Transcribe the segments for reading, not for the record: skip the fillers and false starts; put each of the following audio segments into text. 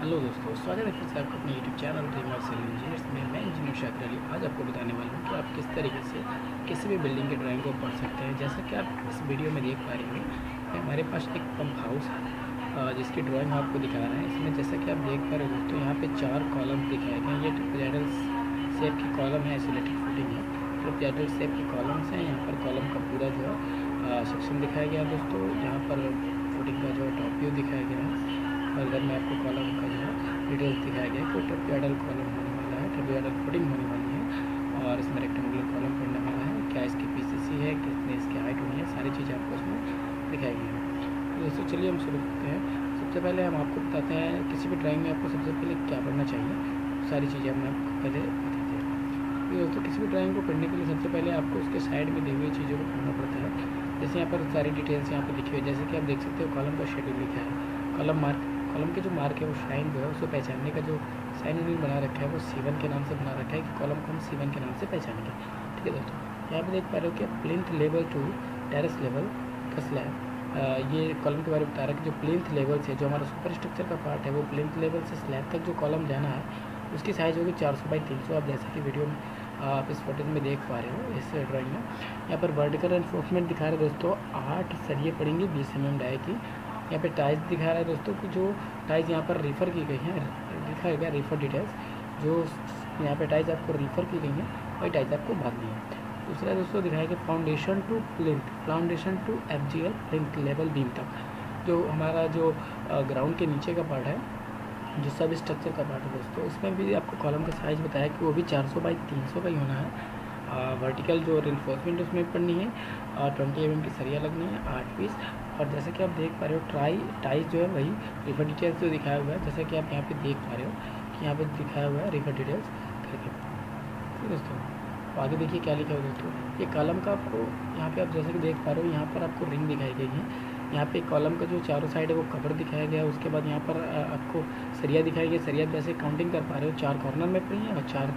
Hello दोस्तों, स्वागत है फिर से आपका अपने YouTube channel dreamer civil engineers में। मैं इंजीनियर शाकिर अली आज आपको बताने वाला हूँ कि आप किस तरीके से किसी भी बिल्डिंग की ड्राइंग को पढ़ सकते हैं। जैसा कि आप इस वीडियो में देख पा रहे हैं, हमारे पास एक पंप हाउस है जिसकी ड्राइंग आपको दिखा रहा है। इसमें जैसा कि आप देख पा रहे हो दोस्तों, यहाँ पे 4 कॉलम दिखाए गए हैं। ये ट्रापेजोइडल शेप की कॉलम है, आइसोलेटेड फुटिंग है। ट्रापेजोइडल शेप के कॉलम्स हैं। यहाँ पर कॉलम का पूरा जो है सेक्शन दिखाया गया है दोस्तों। यहाँ पर फुटिंग का जो टॉप व्यू दिखाया गया है और इधर में आपको कॉलम का जो है डिटेल्स दिखाया गया है कि ट्रापेजोइडल कॉलम होने वाला है, ट्रापेजोइडल फुटिंग होने वाली है और इसमें रेक्टेंगुलर कॉलम पड़ने वाला है। क्या इसकी पीसीसी है, कितने इसकी हाइट होनी है, सारी चीज़ें आपको इसमें दिखाई गई हैं। तो दोस्तों चलिए हम शुरू करते हैं। सबसे पहले हम आपको बताते हैं किसी भी ड्राइंग में आपको सबसे पहले क्या पढ़ना चाहिए, सारी चीज़ें हम आपको पहले बताते हैं। तो दोस्तों किसी भी ड्राइंग को पढ़ने के लिए सबसे पहले आपको उसके साइड में दी हुई चीज़ों को पढ़ना पड़ता है। जैसे यहाँ पर सारी डिटेल्स यहाँ पर लिखी हुई है, जैसे कि आप देख सकते हो कॉलम का शेड्यूल लिखा है, कॉलम मार्क, कॉलम के जो मार्क है वो साइन जो है उसको पहचानने का जो साइन उन्होंने बना रखा है वो C1 के नाम से बना रखा है कि कॉलम को हम C1 के नाम से पहचानेंगे। ठीक है दोस्तों, यहाँ पे देख पा रहे हो कि plinth level to terrace level का स्लैब, ये कॉलम के बारे में बता रहा है कि जो प्लिंथ लेवल से जो हमारा सुपर स्ट्रक्चर का पार्ट है वो प्लिंथ लेवल से स्लैब तक जो कॉलम जाना है उसकी साइज़ होगी 400x300। आप जैसे कि वीडियो में आप इस फोटो में देख पा रहे हो इस ड्राइंग में। यहाँ पर वर्टिकल एनफोर्समेंट दिखा रहे हैं दोस्तों, 8 सरिये पड़ेंगे 20 mm डाई की। यहाँ पे टाइल्स दिखा रहा है दोस्तों कि जो टाइल्स यहाँ पर रेफ़र की गई हैं, दिखाया गया रेफ़र डिटेल्स, जो यहाँ पे टाइल्स आपको रेफ़र की गई हैं वही टाइल्स आपको भरनी है। दूसरा दोस्तों दिखाया गया foundation to plinth, foundation to FGL plinth level beam तक, जो हमारा जो ग्राउंड के नीचे का पार्ट है, जो सब स्ट्रक्चर का पार्ट है दोस्तों, उसमें भी आपको कॉलम का साइज़ बताया कि वो भी 400x300 का ही होना है। वर्टिकल जो रेनफोर्समेंट उसमें पड़नी है और 20 mm की सरिया लगनी है 8 पीस। और जैसे कि आप देख पा रहे हो टाइज जो है वही रिफर डिटेल्स जो दिखाया हुआ है, जैसे कि आप यहाँ पे देख पा रहे हो कि यहाँ पे दिखाया हुआ है रिफर डिटेल्स करके। ठीक दोस्तों, तो आगे देखिए क्या लिखा है दोस्तों। ये कॉलम का आपको यहाँ पे आप जैसे कि देख पा रहे हो, यहाँ पर आपको रिंग दिखाई गई है। यहाँ पे कॉलम का जो चारों साइड है वो कवर दिखाया गया है। उसके बाद यहाँ पर आपको सरिया दिखाई गई। सरिया जैसे काउंटिंग कर पा रहे हो, 4 कॉर्नर में पड़ी है और 4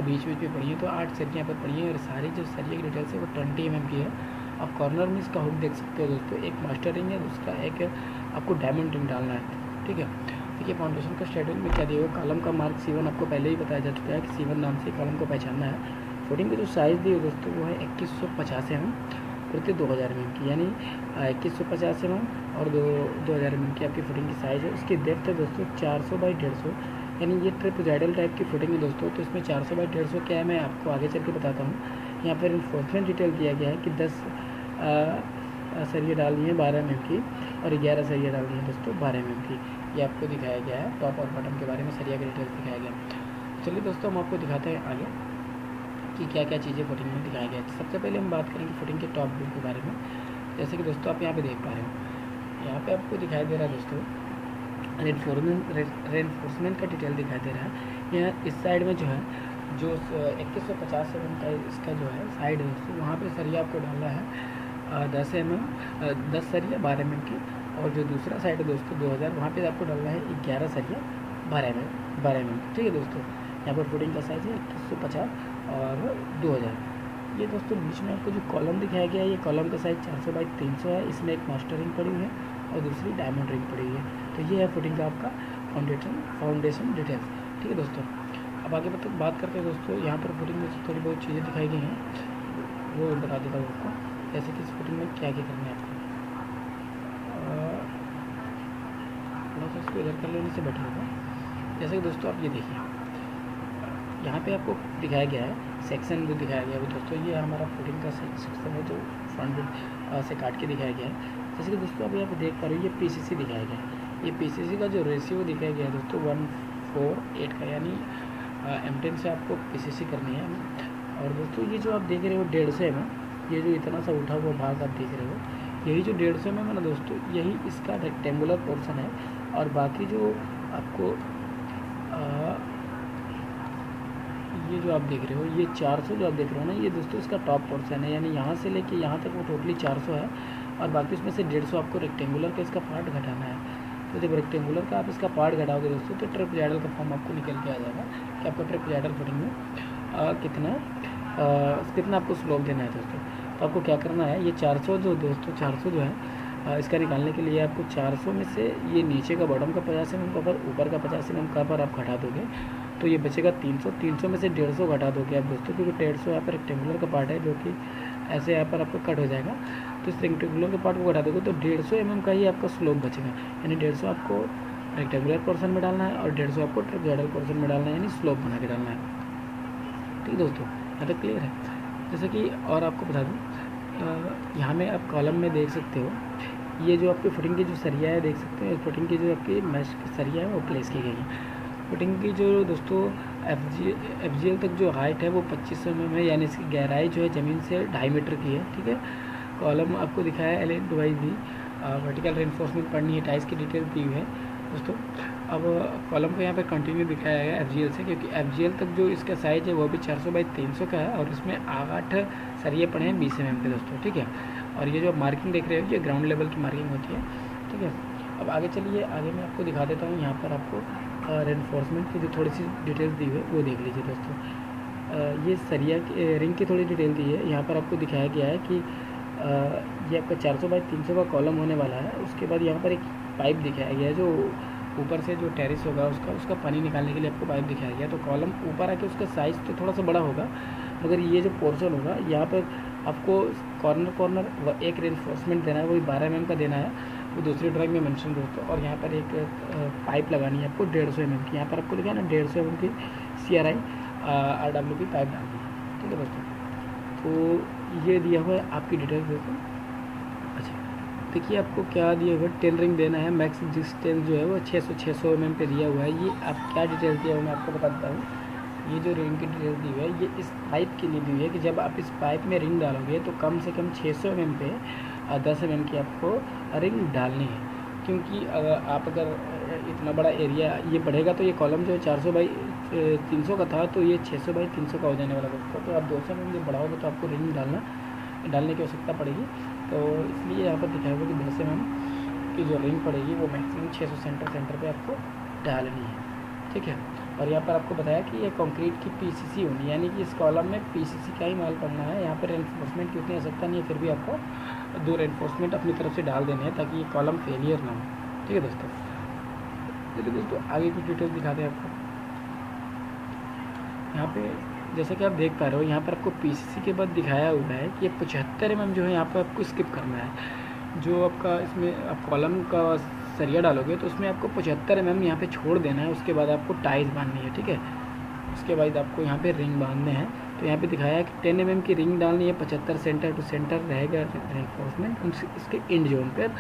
बीच बीच में पड़ी है, तो 8 सरिया यहाँ पर पड़ी है। और सारी जो सरिया की डिटेल्स है वो 20 mm की है। आप कॉर्नर में इसका हुक देख सकते हो दोस्तों, एक मास्टर रिंग है, दूसरा एक आपको डायमंड रिंग डालना है। ठीक है, देखिए फाउंडेशन का शेड्यूल में क्या दिया हुआ, कॉलम का मार्क C1 आपको पहले ही बताया जा चुका है कि C1 नाम से कॉलम को पहचानना है। फुटिंग की जो साइज़ दी है दोस्तों वो है 2150 mm प्रति 2000 mm की, यानी 2150 mm और 2000 mm की आपकी फुटिंग की साइज़ है। उसकी डेप्थ है दोस्तों 400x150, यानी ये ट्रापेजोइडल टाइप की फुटिंग है दोस्तों। तो इसमें 400x150 क्या है मैं आपको आगे चल के बताता हूँ। यहाँ पर इन्फोर्समेंट डिटेल दिया गया है कि 10 सरिया डालनी है 12 mm की और 11 सरिया डालनी है दोस्तों 12 mm की। ये आपको दिखाया गया है। टॉप और बॉटम के बारे में सरिया के डिटेल्स दिखाया गया। चलिए दोस्तों हम आपको दिखाते हैं आगे कि क्या क्या चीज़ें फुटिंग में दिखाई गई है। सबसे पहले हम बात करेंगे फुटिंग के टॉप व्यू के बारे में। जैसे कि दोस्तों आप यहाँ पे देख पा रहे हो, यहाँ पे आपको दिखाई दे रहा है दोस्तों रेनफोर्समेंट का डिटेल दिखाई दे रहा है। यहाँ इस साइड में जो है जो 2150 mm का इसका जो है साइड है दोस्तों, वहाँ पे सरिया आपको डालना है 10 सरिया 12 mm की। और जो दूसरा साइड है दोस्तों 2000, वहाँ पे आपको डालना है 11 सरिया 12 mm। ठीक है दोस्तों, यहाँ पर फुटिंग का साइज़ है 2150 और 2000। ये दोस्तों बीच में आपको जो कॉलम दिखाया गया है, ये कॉलम का साइज़ 400x300 है। इसमें एक मास्टर रिंग पड़ी हुई है और दूसरी डायमंड रिंग पड़ी हुई है। तो ये है फुटिंग का आपका फाउंडेशन डिटेल्स। ठीक है दोस्तों, अब आगे बात करते हैं दोस्तों। यहाँ पर फुटिंग में थोड़ी बहुत चीज़ें दिखाई गई हैं, वो बता देता हूँ आपको। जैसे कि इस फुटिंग में क्या क्या करना है आपको, थोड़ा सा इसको इधर कर लेने से बेटर होगा। जैसे कि दोस्तों आप ये देखिए, यहाँ पे आपको दिखाया गया है सेक्शन जो दिखाया गया है वो दोस्तों, ये हमारा फुटिंग का सेक्शन है जो फ्रंट से काट के दिखाया गया है। जैसे कि दोस्तों आप यहाँ पे देख पा रहे हो, ये PCC दिखाया गया है। ये PCC का जो रेशियो दिखाया गया है दोस्तों 1:4:8 का, यानी M10 से आपको PCC करनी है। और दोस्तों ये जो आप देख रहे हो 150 mm, ये जो इतना सा उठा हुआ भाग आप देख रहे हो, यही जो 150 mm है ना दोस्तों, यही इसका रेक्टेंगुलर पोर्शन है। और बाकी जो आपको ये जो आप देख रहे हो, ये 400 जो आप देख रहे हो ना, ये दोस्तों इसका टॉप पोर्शन है, यानी यहाँ से लेके यहाँ तक वो टोटली 400 है। और बाकी उसमें से 150 आपको रेक्टेंगुलर का इसका पार्ट घटाना है। तो जब रेक्टेंगुलर का आप इसका पार्ट घटाओगे दोस्तों, तो ट्रापेजोइडल का फॉर्म आपको निकल के आ जाएगा कि आपको ट्रापेजोइडल फुटिंग में कितना आपको स्लोप देना है दोस्तों। तो आपको क्या करना है, ये 400 जो दोस्तों 400 जो है इसका निकालने के लिए आपको 400 में से ये नीचे का बॉटम का 50 mm कवर, ऊपर का 50 mm कवर आप घटा दोगे तो ये बचेगा 300। 300 में से 150 घटा दोगे आप दोस्तों, क्योंकि 150 यहाँ पर रेक्टेंगुलर का पार्ट है जो कि ऐसे यहाँ पर आपका कट हो जाएगा। तो इस रेक्टेंगुलर के पार्ट को घटा दोगे तो 150 mm का ही आपका स्लोप बचेगा, यानी 150 आपको रेक्टेंगुलर पोर्शन में डालना है और 150 आपको ट्रेपेजॉइडल पोर्शन में डालना है, यानी स्लोप बना के डालना है। ठीक दोस्तों, यहाँ तक क्लियर है। जैसे कि और आपको बता दूँ, यहाँ में आप कॉलम में देख सकते हो, ये जो आपकी फुटिंग की जो सरिया है देख सकते हो, फुटिंग की जो आपकी मैश सरिया है वो प्लेस की गई है। फुटिंग की जो दोस्तों FGL तक जो हाइट है वो 2500 mm है, यानी इसकी गहराई जो है ज़मीन से 2.5 मीटर की है। ठीक है, कॉलम आपको दिखाया है L/2 वर्टिकल रेनफोर्समेंट पढ़नी है, टाइल्स की डिटेल दी हुई है दोस्तों। अब कॉलम को यहाँ पे कंटिन्यू दिखाया गया FGL से, क्योंकि FGL तक जो इसका साइज़ है वो भी 400 बाई 300 का है और इसमें 8 सरिये पड़े हैं 20 mm के दोस्तों। ठीक है, और ये जो मार्किंग देख रहे हो ये ग्राउंड लेवल की मार्किंग होती है। ठीक है, अब आगे चलिए, आगे मैं आपको दिखा देता हूँ। यहाँ पर आपको रेनफोर्समेंट की जो थोड़ी सी डिटेल्स दी हुई है वो देख लीजिए दोस्तों। ये सरिया रिंग की थोड़ी डिटेल दी है। यहाँ पर आपको दिखाया गया है कि ये आपका 400 बाई 300 का कॉलम होने वाला है। उसके बाद यहाँ पर एक पाइप दिखाया गया है, जो ऊपर से जो टेरिस होगा उसका पानी निकालने के लिए आपको पाइप दिखाया गया। तो कॉलम ऊपर आके उसका साइज़ तो थोड़ा सा बड़ा होगा, मगर ये जो पोर्शन होगा यहाँ पर आपको कॉर्नर एक रेनफोर्समेंट देना है, वही 12 mm का देना है, वो दूसरी ड्राइंग में मेंशन दोस्तों। और यहाँ पर एक पाइप लगानी है आपको 150 mm की, यहाँ पर आपको लिखा है ना 150 mm की CRI RWP पाइप डालनी है। ठीक है दोस्तों, तो ये दिया हुआ है आपकी डिटेल्स दोस्तों। अच्छा देखिए, आपको क्या दिया हुआ है, टेल रिंग देना है, मैक्स डिस्टेंस जो है वो 600 mm पे दिया हुआ है। ये आप क्या डिटेल्स दिया हुआ मैं आपको बता देता हूँ। ये जो रिंग की डिटेल्स दी हुई है ये इस पाइप के लिए दी हुई है कि जब आप इस पाइप में रिंग डालोगे तो कम से कम 600 mm पे 10 mm की आपको रिंग डालनी है, क्योंकि आप अगर इतना बड़ा एरिया ये बढ़ेगा तो ये कॉलम जो है 400 बाई 300 का था, तो ये 600 बाई 300 का हो जाने वाला दोस्तों। तो आप 200 mm जब बढ़ाओगे तो आपको रिंग डालने की आवश्यकता पड़ेगी। तो इसलिए यहाँ पर दिखाया हुआ कि 200 mm की जो रिंग पड़ेगी वो मैक्सिमम 600 सेंटर पे आपको डालनी है। ठीक है, और यहाँ पर आपको बताया कि ये कंक्रीट की PCC होनी है, यानी कि इस कॉलम में PCC का ही माल पड़ना है। यहाँ पर रेनफोर्समेंट की उतनी आवश्यकता नहीं है, फिर भी आपको 2 रेनफोर्समेंट अपनी तरफ से डाल देने हैं ताकि ये कॉलम फेलियर ना हो। ठीक है दोस्तों, चलिए दोस्तों आगे की डिटेल दिखाते हैं आपको। यहाँ पे जैसा कि आप देख पा रहे हो, यहाँ पर आपको PCC के बाद दिखाया हुआ है कि ये 75 mm जो है यहाँ पर आपको स्किप करना है। जो आपका इसमें आप कॉलम का सरिया डालोगे तो उसमें आपको 75 mm यहाँ पे छोड़ देना है। उसके बाद आपको टाइज बांधनी है। ठीक है, उसके बाद आपको यहाँ पे रिंग बांधने हैं। तो यहाँ पे दिखाया है कि 10 mm की रिंग डालनी है, 75 सेंटर टू सेंटर रहेगा रेनफोर्समेंट इसके इंड जोन पर।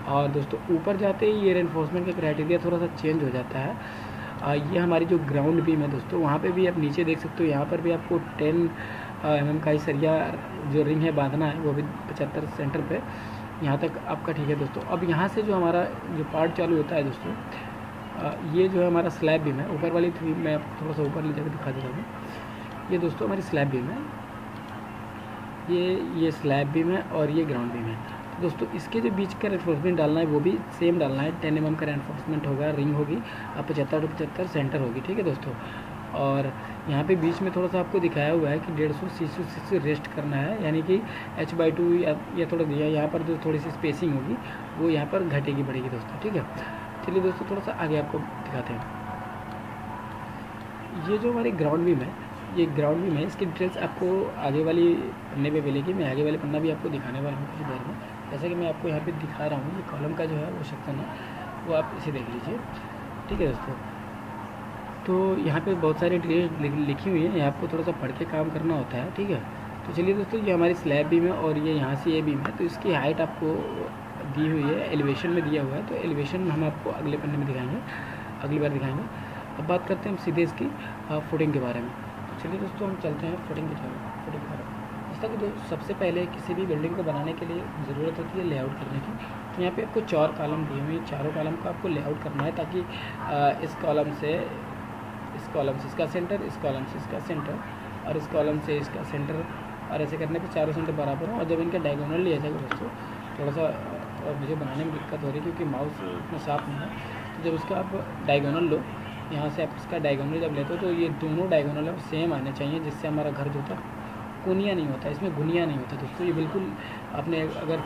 और दोस्तों ऊपर जाते ही ये रेनफोर्समेंट का क्राइटेरिया थोड़ा सा चेंज हो जाता है। ये हमारी जो ग्राउंड बीम है दोस्तों, वहाँ पे भी आप नीचे देख सकते हो, यहाँ पर भी आपको 10 mm का ही सरिया जो रिंग है बांधना है, वो भी 75 सेंटर पे। यहाँ तक आपका ठीक है दोस्तों। अब यहाँ से जो हमारा जो पार्ट चालू होता है दोस्तों, ये जो है हमारा स्लैब बीम है। ऊपर वाली थ्री मैं आपको थोड़ा सा ऊपर ले जाकर दिखा देता हूँ। ये दोस्तों हमारी स्लैब बीम है, ये स्लैब बीम है और ये ग्राउंड बीम है। तो दोस्तों इसके जो बीच का रेनफोर्समेंट डालना है वो भी सेम डालना है। 10 mm का रेनफोर्समेंट होगा, रिंग होगी 75 टू 75 सेंटर होगी। ठीक है दोस्तों, और यहाँ पे बीच में थोड़ा सा आपको दिखाया हुआ है कि 150 से रेस्ट करना है, यानी कि h/2 या थोड़ा दिया। यहाँ पर जो थोड़ी सी स्पेसिंग होगी वो यहाँ पर घटेगी बढ़ेगी दोस्तों। ठीक है, चलिए दोस्तों थोड़ा सा आगे आपको दिखाते हैं। ये जो हमारी ग्राउंड बीम है, ये ग्राउंड बीम है, इसकी डिटेल्स आपको आगे वाली पन्ने पे मिलेगी। मैं आगे वाले पन्ना भी आपको दिखाने वाला हूँ कुछ देर में। जैसा कि मैं आपको यहाँ पे दिखा रहा हूँ, ये कॉलम का जो है वो सेक्शन है, वो आप इसे देख लीजिए। ठीक है दोस्तों, तो यहाँ पे बहुत सारी डिटेल्स लिखी हुई है, आपको थोड़ा सा पढ़ के काम करना होता है। ठीक है, तो चलिए दोस्तों, ये हमारी स्लैब बीम है और ये यहाँ से ये बीम है, तो इसकी हाइट आपको दी हुई है, एलिवेशन में दिया हुआ है। तो एलिवेशन हम आपको अगले पन्ने में दिखाएंगे, अगली बार दिखाएंगे। अब बात करते हैं हम सीधे इसकी फुटिंग के बारे में। तो चलिए दोस्तों हम चलते हैं फुटिंग की तरफ। जैसा कि सबसे पहले किसी भी बिल्डिंग को बनाने के लिए ज़रूरत होती है लेआउट करने की। तो यहाँ पे आपको 4 कॉलम दिए हुए हैं, चारों कॉलम का आपको लेआउट करना है, ताकि इस कॉलम से इसका सेंटर, इस कॉलम से इसका सेंटर और इस कॉलम से इसका सेंटर, और ऐसे करने पे चारों सेंटर बराबर हो। और जब इनका डायगोनल लिया जाएगा दोस्तों, थोड़ा सा मुझे बनाने में दिक्कत हो रही है क्योंकि माउस इतना साफ नहीं है। तो जब इसका आप डायगोनल लो, यहाँ से आप इसका डायगोनल जब लेते हो तो ये दोनों डायगोनल है सेम आने चाहिए, जिससे हमारा घर जो होता है कोनिया नहीं होता, इसमें गुनिया नहीं होता दोस्तों। ये बिल्कुल आपने अगर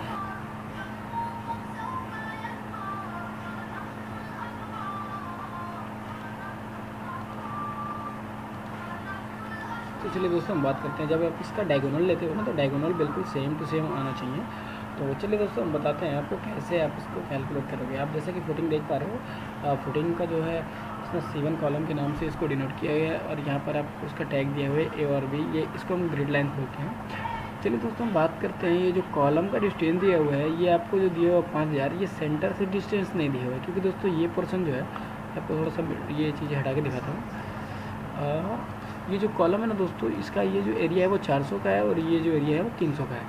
तो चलिए दोस्तों हम बात करते हैं, जब आप इसका डायगोनल लेते हो ना तो डायगोनल बिल्कुल सेम टू सेम आना चाहिए। तो चलिए दोस्तों हम बताते हैं आपको कैसे आप इसको कैलकुलेट करोगे। आप जैसे कि फुटिंग देख पा रहे हो, फुटिंग का जो है इसमें C1 कॉलम के नाम से इसको डिनोट किया गया है और यहाँ पर आपको उसका टैग दिया हुआ है A और B, ये इसको हम ग्रिड लाइन बोलते हैं। चलिए दोस्तों हम बात करते हैं, ये जो कॉलम का डिस्टेंस दिया हुआ है ये आपको जो दिया हुआ 5000, ये सेंटर से डिस्टेंस नहीं दिया हुआ है, क्योंकि दोस्तों ये पोर्शन जो है आपको थोड़ा सा ये चीज़ हटा के दिखाता हूँ। ये जो कॉलम है ना दोस्तों, इसका ये जो एरिया है वो 400 का है और ये जो एरिया है वो 300 का है।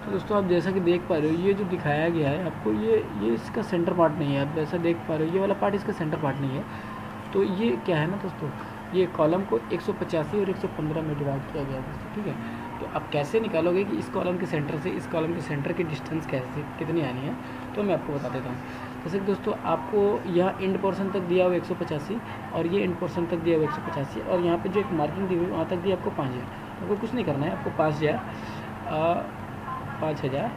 तो दोस्तों आप जैसा कि देख पा रहे हो, ये जो दिखाया गया है आपको, ये इसका सेंटर पार्ट नहीं है। आप जैसा देख पा रहे हो ये वाला पार्ट इसका सेंटर पार्ट नहीं है। तो ये क्या है ना दोस्तों, ये कॉलम को 185 और 115 में डिवाइड किया गया है दोस्तों, ठीक है। तो आप कैसे निकालोगे कि इस कॉलम के सेंटर से इस कॉलम के सेंटर की डिस्टेंस कैसे कितनी आनी है, तो मैं आपको बता देता हूँ। जैसे कि दोस्तों आपको यह एंड पोर्शन तक दिया हुआ 185 और ये एंड पोर्शन तक दिया हुआ 185 और यहाँ पे जो एक मार्किंग दी हुई वहाँ तक दी आपको 5000। तो आपको कुछ नहीं करना है, आपको 5000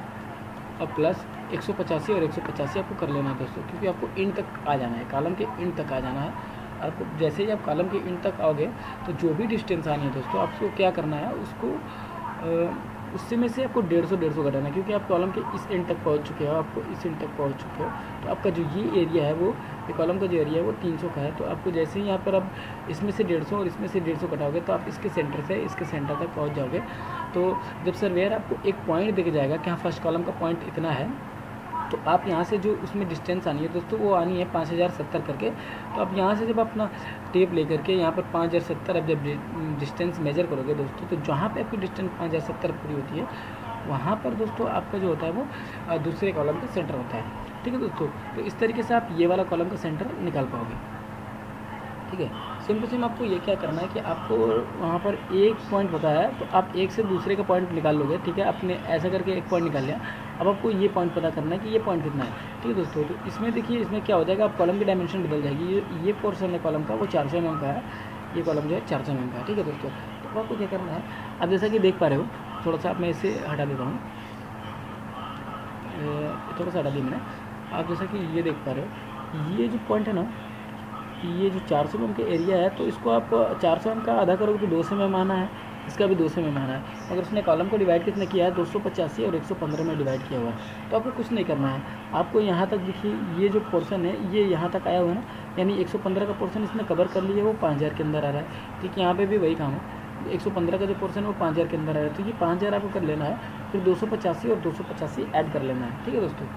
और प्लस 185 और 185 आपको कर लेना है दोस्तों, क्योंकि आपको एंड तक आ जाना है, कॉलम के एंड तक आ जाना है। आपको जैसे ही आप कॉलम के एंड तक आओगे तो जो भी डिस्टेंस आनी है दोस्तों, आपको क्या करना है, उसको उससे में से आपको 150 घटाना है, क्योंकि आप कॉलम के इस एंड तक पहुंच चुके हो, आपको इस एंड तक पहुंच चुके हो। तो आपका जो ये एरिया है वो, ये कॉलम का जो एरिया है वो 300 का है। तो आपको जैसे ही यहाँ पर आप इसमें से 150 और इसमें से 150 घटाओगे तो आप इसके सेंटर से इसके सेंटर तक पहुँच जाओगे। तो जब सर्वेयर आपको एक पॉइंट देके जाएगा कि हाँ फर्स्ट कॉलम का पॉइंट इतना है, तो आप यहाँ से जो उसमें डिस्टेंस आनी है दोस्तों, वो आनी है 5070 करके। तो आप यहाँ से जब अपना टेप लेकर के यहाँ पर 5070 आप जब डिस्टेंस मेजर करोगे दोस्तों, तो जहाँ पे आपकी डिस्टेंस 5070 पूरी होती है, वहाँ पर दोस्तों आपका जो होता है वो दूसरे कॉलम का सेंटर होता है, ठीक है दोस्तों। तो इस तरीके से आप ये वाला कॉलम का सेंटर निकाल पाओगे, ठीक है। सेम टू सेम आपको ये क्या करना है कि आपको वहाँ पर एक पॉइंट बताया है, तो आप एक से दूसरे का पॉइंट निकाल लोगे, ठीक है। आपने ऐसा करके एक पॉइंट निकाल लिया, अब आपको ये पॉइंट पता करना है कि ये पॉइंट कितना है, ठीक है दोस्तों। तो इसमें देखिए, इसमें क्या हो जाएगा, आप कॉलम की डायमेंशन बदल जाएगी। ये पोर्शन है कॉलम का वो 400 mm का है, ये कॉलम जो है 400 mm का है, ठीक है दोस्तों। तो आपको क्या करना है, अब जैसा कि देख पा रहे हो, थोड़ा सा आप मैं इसे हटा देता हूँ, थोड़ा सा हटा दिया मैंने। आप जैसा कि ये देख पा रहे हो, ये जो पॉइंट है ना, ये जो 400 mm का एरिया है, तो इसको आप 400 mm का आधा करोगे तो 200 mm आना है, इसका भी 200 mm आना है। अगर उसने कॉलम को डिवाइड कितना किया है, 285 और 115 में डिवाइड किया हुआ है। तो आपको कुछ नहीं करना है, आपको यहाँ तक देखिए, ये जो पोर्शन है ये यहाँ तक आया हुआ है ना, यानी 115 का पोर्शन इसने कवर कर लिया, वो 5000 के अंदर आ रहा है, ठीक है। यहाँ पर भी वही काम है, 115 का जो पोर्शन है वो 5000 के अंदर आ रहा है। तो ये 5000 आपको कर लेना है, फिर 285 और 285 ऐड कर लेना है, ठीक है दोस्तों।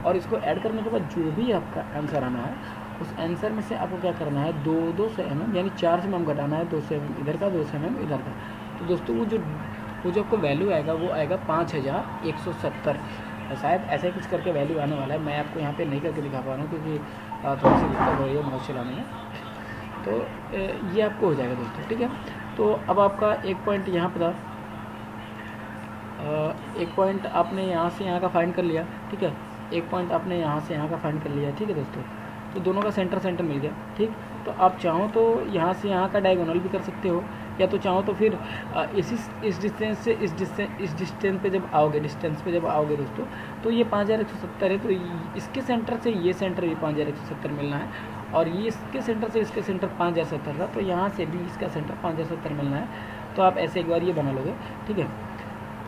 और इसको ऐड करने के बाद जो भी आपका आंसर आना है, उस आंसर में से आपको क्या करना है, 200 mm यानी 400 mm घटाना है, 200 mm इधर का, 200 mm इधर का। तो दोस्तों वो जो आपको वैल्यू आएगा वो आएगा 5170, शायद ऐसा ही कुछ करके वैल्यू आने वाला है। मैं आपको यहाँ पे नहीं करके दिखा पा रहा हूँ, क्योंकि थोड़ी सी दिक्कत हो रही है माउस चलाने में। तो ये आपको हो जाएगा दोस्तों, ठीक है। तो अब आपका एक पॉइंट यहाँ पर था, एक पॉइंट आपने यहाँ से यहाँ का फाइंड कर लिया, ठीक है। एक पॉइंट आपने यहाँ से यहाँ का फाइंड कर लिया, ठीक है दोस्तों। तो दोनों का सेंटर मिल गया, ठीक। तो आप चाहो तो यहाँ से यहाँ का डायगोनल भी कर सकते हो, या तो चाहो तो फिर इस डिस्टेंस से इस डिस्टेंस पे जब आओगे दोस्तों, तो ये 5170 है, तो इसके सेंटर से ये सेंटर भी 5170 मिलना है, और ये इसके सेंटर से इसके सेंटर 5070 था, तो यहाँ से भी इसका सेंटर 5070 मिलना है। तो आप ऐसे एक बार ये बना लोगे, ठीक है।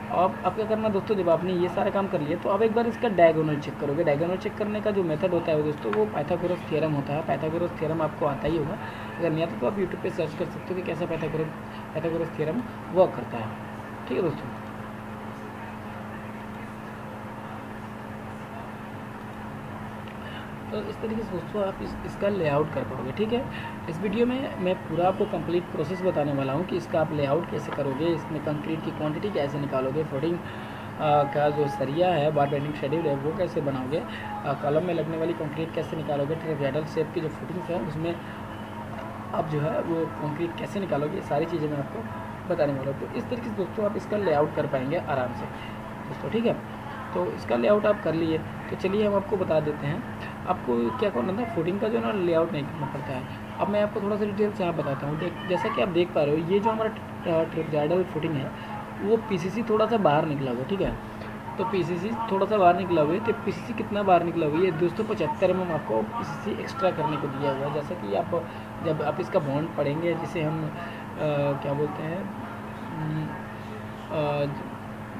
अब क्या करना दोस्तों, जब आपने ये सारा काम कर लिया, तो अब एक बार इसका डायगोनल चेक करोगे। डायगोनल चेक करने का जो मेथड होता है दोस्तों, वो पाइथागोरस थ्योरम होता है। पाइथागोरस थ्योरम आपको आता ही होगा, अगर नहीं आता तो आप यूट्यूब पे सर्च कर सकते हो कि कैसा पाइथागोरस थ्योरम वर्क करता है, ठीक है दोस्तों। तो इस तरीके से दोस्तों आप इसका लेआउट कर पाओगे, ठीक है। इस वीडियो में मैं पूरा आपको कंप्लीट प्रोसेस बताने वाला हूँ कि इसका आप लेआउट कैसे करोगे, इसमें कंक्रीट की क्वांटिटी कैसे निकालोगे, फुटिंग का जो सरिया है, बार बेंडिंग शेड्यूल है, वो कैसे बनाओगे, कॉलम में लगने वाली कंक्रीट कैसे निकालोगे, ट्रेपेजॉइडल शेप की जो फुटिंग है उसमें आप जो है वो कंक्रीट कैसे निकालोगे, सारी चीज़ें मैं आपको बताने वाला हूँ। तो इस तरीके से दोस्तों आप इसका लेआउट कर पाएंगे आराम से दोस्तों, ठीक है। तो इसका लेआउट आप कर लिए, तो चलिए हम आपको बता देते हैं आपको क्या करना था। फुटिंग का जो ना लेआउट नहीं करना पड़ता है। अब मैं आपको थोड़ा सा डिटेल से यहाँ बताता हूँ। जैसा कि आप देख पा रहे हो, ये जो हमारा ट्रेपेजॉइडल फुटिंग है वो पीसीसी थोड़ा सा बाहर निकला हुआ, ठीक है। तो पीसीसी थोड़ा सा बाहर निकला हुआ है, तो पीसीसी कितना बाहर निकला हुआ है, ये 275 mm आपको पीसीसी एक्स्ट्रा करने को दिया हुआ है। जैसा कि आप जब आप इसका बॉन्ड पढ़ेंगे, जिसे हम क्या बोलते हैं,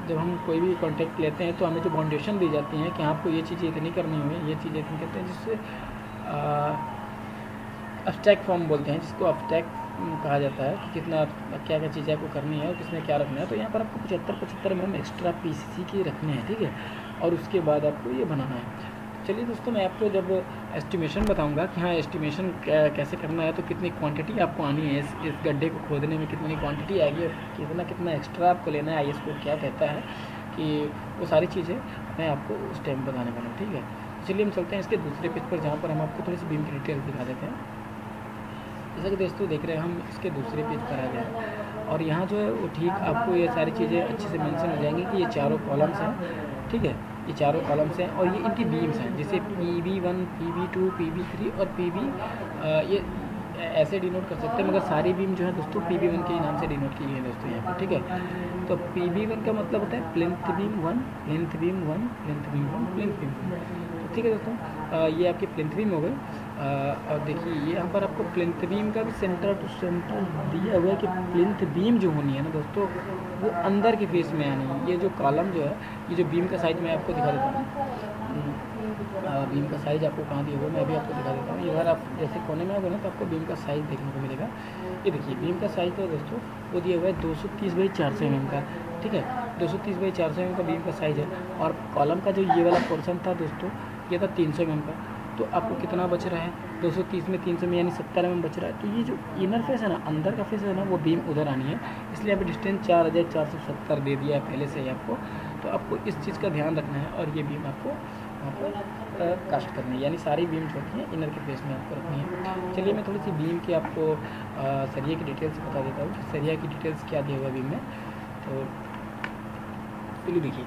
जब हम कोई भी कॉन्ट्रैक्ट लेते हैं तो हमें जो बाउंडेशन दी जाती हैं कि आपको ये चीज़ें इतनी करनी होगी, ये चीज़ें इतनी करते हैं, जिससे अब्स्ट्रैक्ट फॉर्म बोलते हैं, जिसको अब्स्ट्रैक्ट कहा जाता है कि कितना क्या क्या चीज़ें आपको करनी है और किसमें क्या रखना है। तो यहाँ पर आपको 75 mm एक्स्ट्रा PCC के रखने हैं, ठीक है, और उसके बाद आपको ये बनाना है। चलिए दोस्तों, मैं आपको जब एस्टिमेशन बताऊंगा कि हाँ एस्टिमेशन कैसे करना है, तो कितनी क्वांटिटी आपको आनी है इस गड्ढे को खोदने में, कितनी क्वांटिटी आएगी और कितना एक्स्ट्रा आपको लेना है, IS कोड क्या कहता है, कि वो सारी चीज़ें मैं आपको उस टाइम बताने वाला हूँ, ठीक है। चलिए हम चलते हैं इसके दूसरे पेज पर, जहाँ पर हम आपको थोड़ी सी बीम की डिटेल दिखा देते हैं। जैसा कि दोस्तों देख रहे हैं, हम इसके दूसरे पेज पर आ गए और यहाँ जो है वो ठीक आपको ये सारी चीज़ें अच्छे से मेंशन हो जाएंगी कि ये चारों कॉलम्स हैं, ठीक है, ये चारों कॉलम्स हैं और ये इनकी बीम्स हैं, जैसे PB1, PB2, PB3 और PB, ये ऐसे डिनोट कर सकते हैं, मगर सारी बीम जो है दोस्तों PB1 के नाम से डिनोट की गई है दोस्तों यहाँ पर, ठीक है। तो PB1 का मतलब होता है plinth beam 1, plinth beam 1, plinth beam 1, plinth beam 1, ठीक है दोस्तों। ये आपकी प्लिंथ बीम हो गई। और देखिए यहाँ पर आपको प्लिंथ बीम का भी सेंटर टू सेंटर दिया हुआ है कि प्लिंथ बीम जो होनी है ना दोस्तों, वो अंदर के फेस में आनी है। ये जो कॉलम जो है, ये जो बीम का साइज मैं आपको दिखा देता हूँ, बीम का साइज आपको कहाँ दिया हुआ मैं अभी आपको दिखा देता हूँ। अगर आप जैसे कोने में आओगे ना तो आपको बीम का साइज देखने को मिलेगा। ये देखिए बीम का साइज तो दोस्तों वो दिया हुआ है 230/400 mm का, ठीक है, 230/400 mm का बीम का साइज है। और कॉलम का जो ये वाला पोर्शन था दोस्तों, ये था 300 mm का। तो आपको कितना बच रहा है, 230 में 300 में यानी 70 mm बच रहा है। तो ये जो इनर फेस है ना, अंदर का फेस है ना, वो बीम उधर आनी है, इसलिए अभी डिस्टेंस 4470 दे दिया है पहले से ही आपको। तो आपको इस चीज़ का ध्यान रखना है और ये बीम आपको वहाँ पर कास्ट करनी है, यानी सारी बीम जो होती है इनर के फेस में आपको रखनी है। चलिए मैं थोड़ी सी बीम की आपको सरिया की डिटेल्स बता देता हूँ कि सरिया की डिटेल्स क्या दिया हुआ है बीम में। तो चलिए देखिए,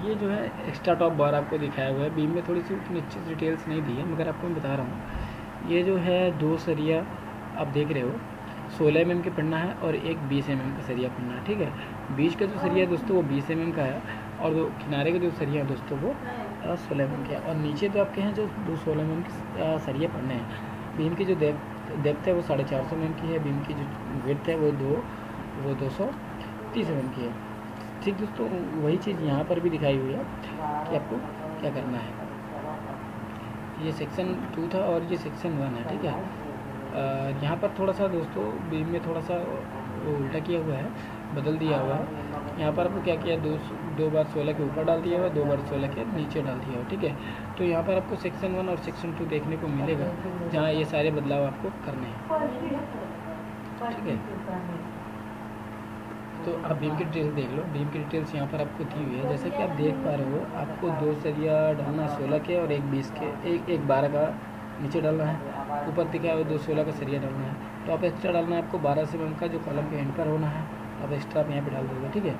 ये जो है एक्स्ट्रा टॉप बार आपको दिखाया हुआ है। बीम में थोड़ी सी उतनी अच्छी डिटेल्स नहीं दी है, मगर आपको मैं बता रहा हूँ। ये जो है 2 सरिया आप देख रहे हो, 16 mm के पड़ना है और एक 20 mm का सरिया पड़ना है, ठीक है। बीच का जो सरिया है दोस्तों वो 20 mm का है और वो किनारे के जो सरिया है दोस्तों वो 16 mm के हैं। और नीचे तो आपके हैं जो 16 mm के सरिया पड़ने हैं। बीम की जो डेप्थ है वो 450 mm की है, बीम की जो विड्थ है वो 230 mm की है, ठीक दोस्तों। वही चीज़ यहाँ पर भी दिखाई हुई है कि आपको क्या करना है। ये सेक्शन 2 था और ये सेक्शन 1 है, ठीक है। यहाँ पर थोड़ा सा दोस्तों बीम में थोड़ा सा उल्टा किया हुआ है, बदल दिया हुआ है। यहाँ पर आपको क्या किया, दो बार 16 के ऊपर डाल दिया हुआ, 2 बार 16 के नीचे डाल दिया हुआ, ठीक है। तो यहाँ पर आपको सेक्शन 1 और सेक्शन 2 देखने को मिलेगा, जहाँ ये सारे बदलाव आपको करने हैं, ठीक है। तो आप बीम की डिटेल्स देख लो, बीम की डिटेल्स यहाँ पर आपको दी हुई है। जैसे कि आप देख पा रहे हो, आपको 2 सरिया डालना 16 के और एक 20 के, एक 12 का नीचे डालना है, ऊपर दिखाया हुआ 2 16 का सरिया डालना है। तो आप एक्स्ट्रा डालना है आपको 12 mm का, जो कॉलम के एंड पर होना है, आप एक्स्ट्रा आप यहाँ पर डाल दोगे, ठीक है।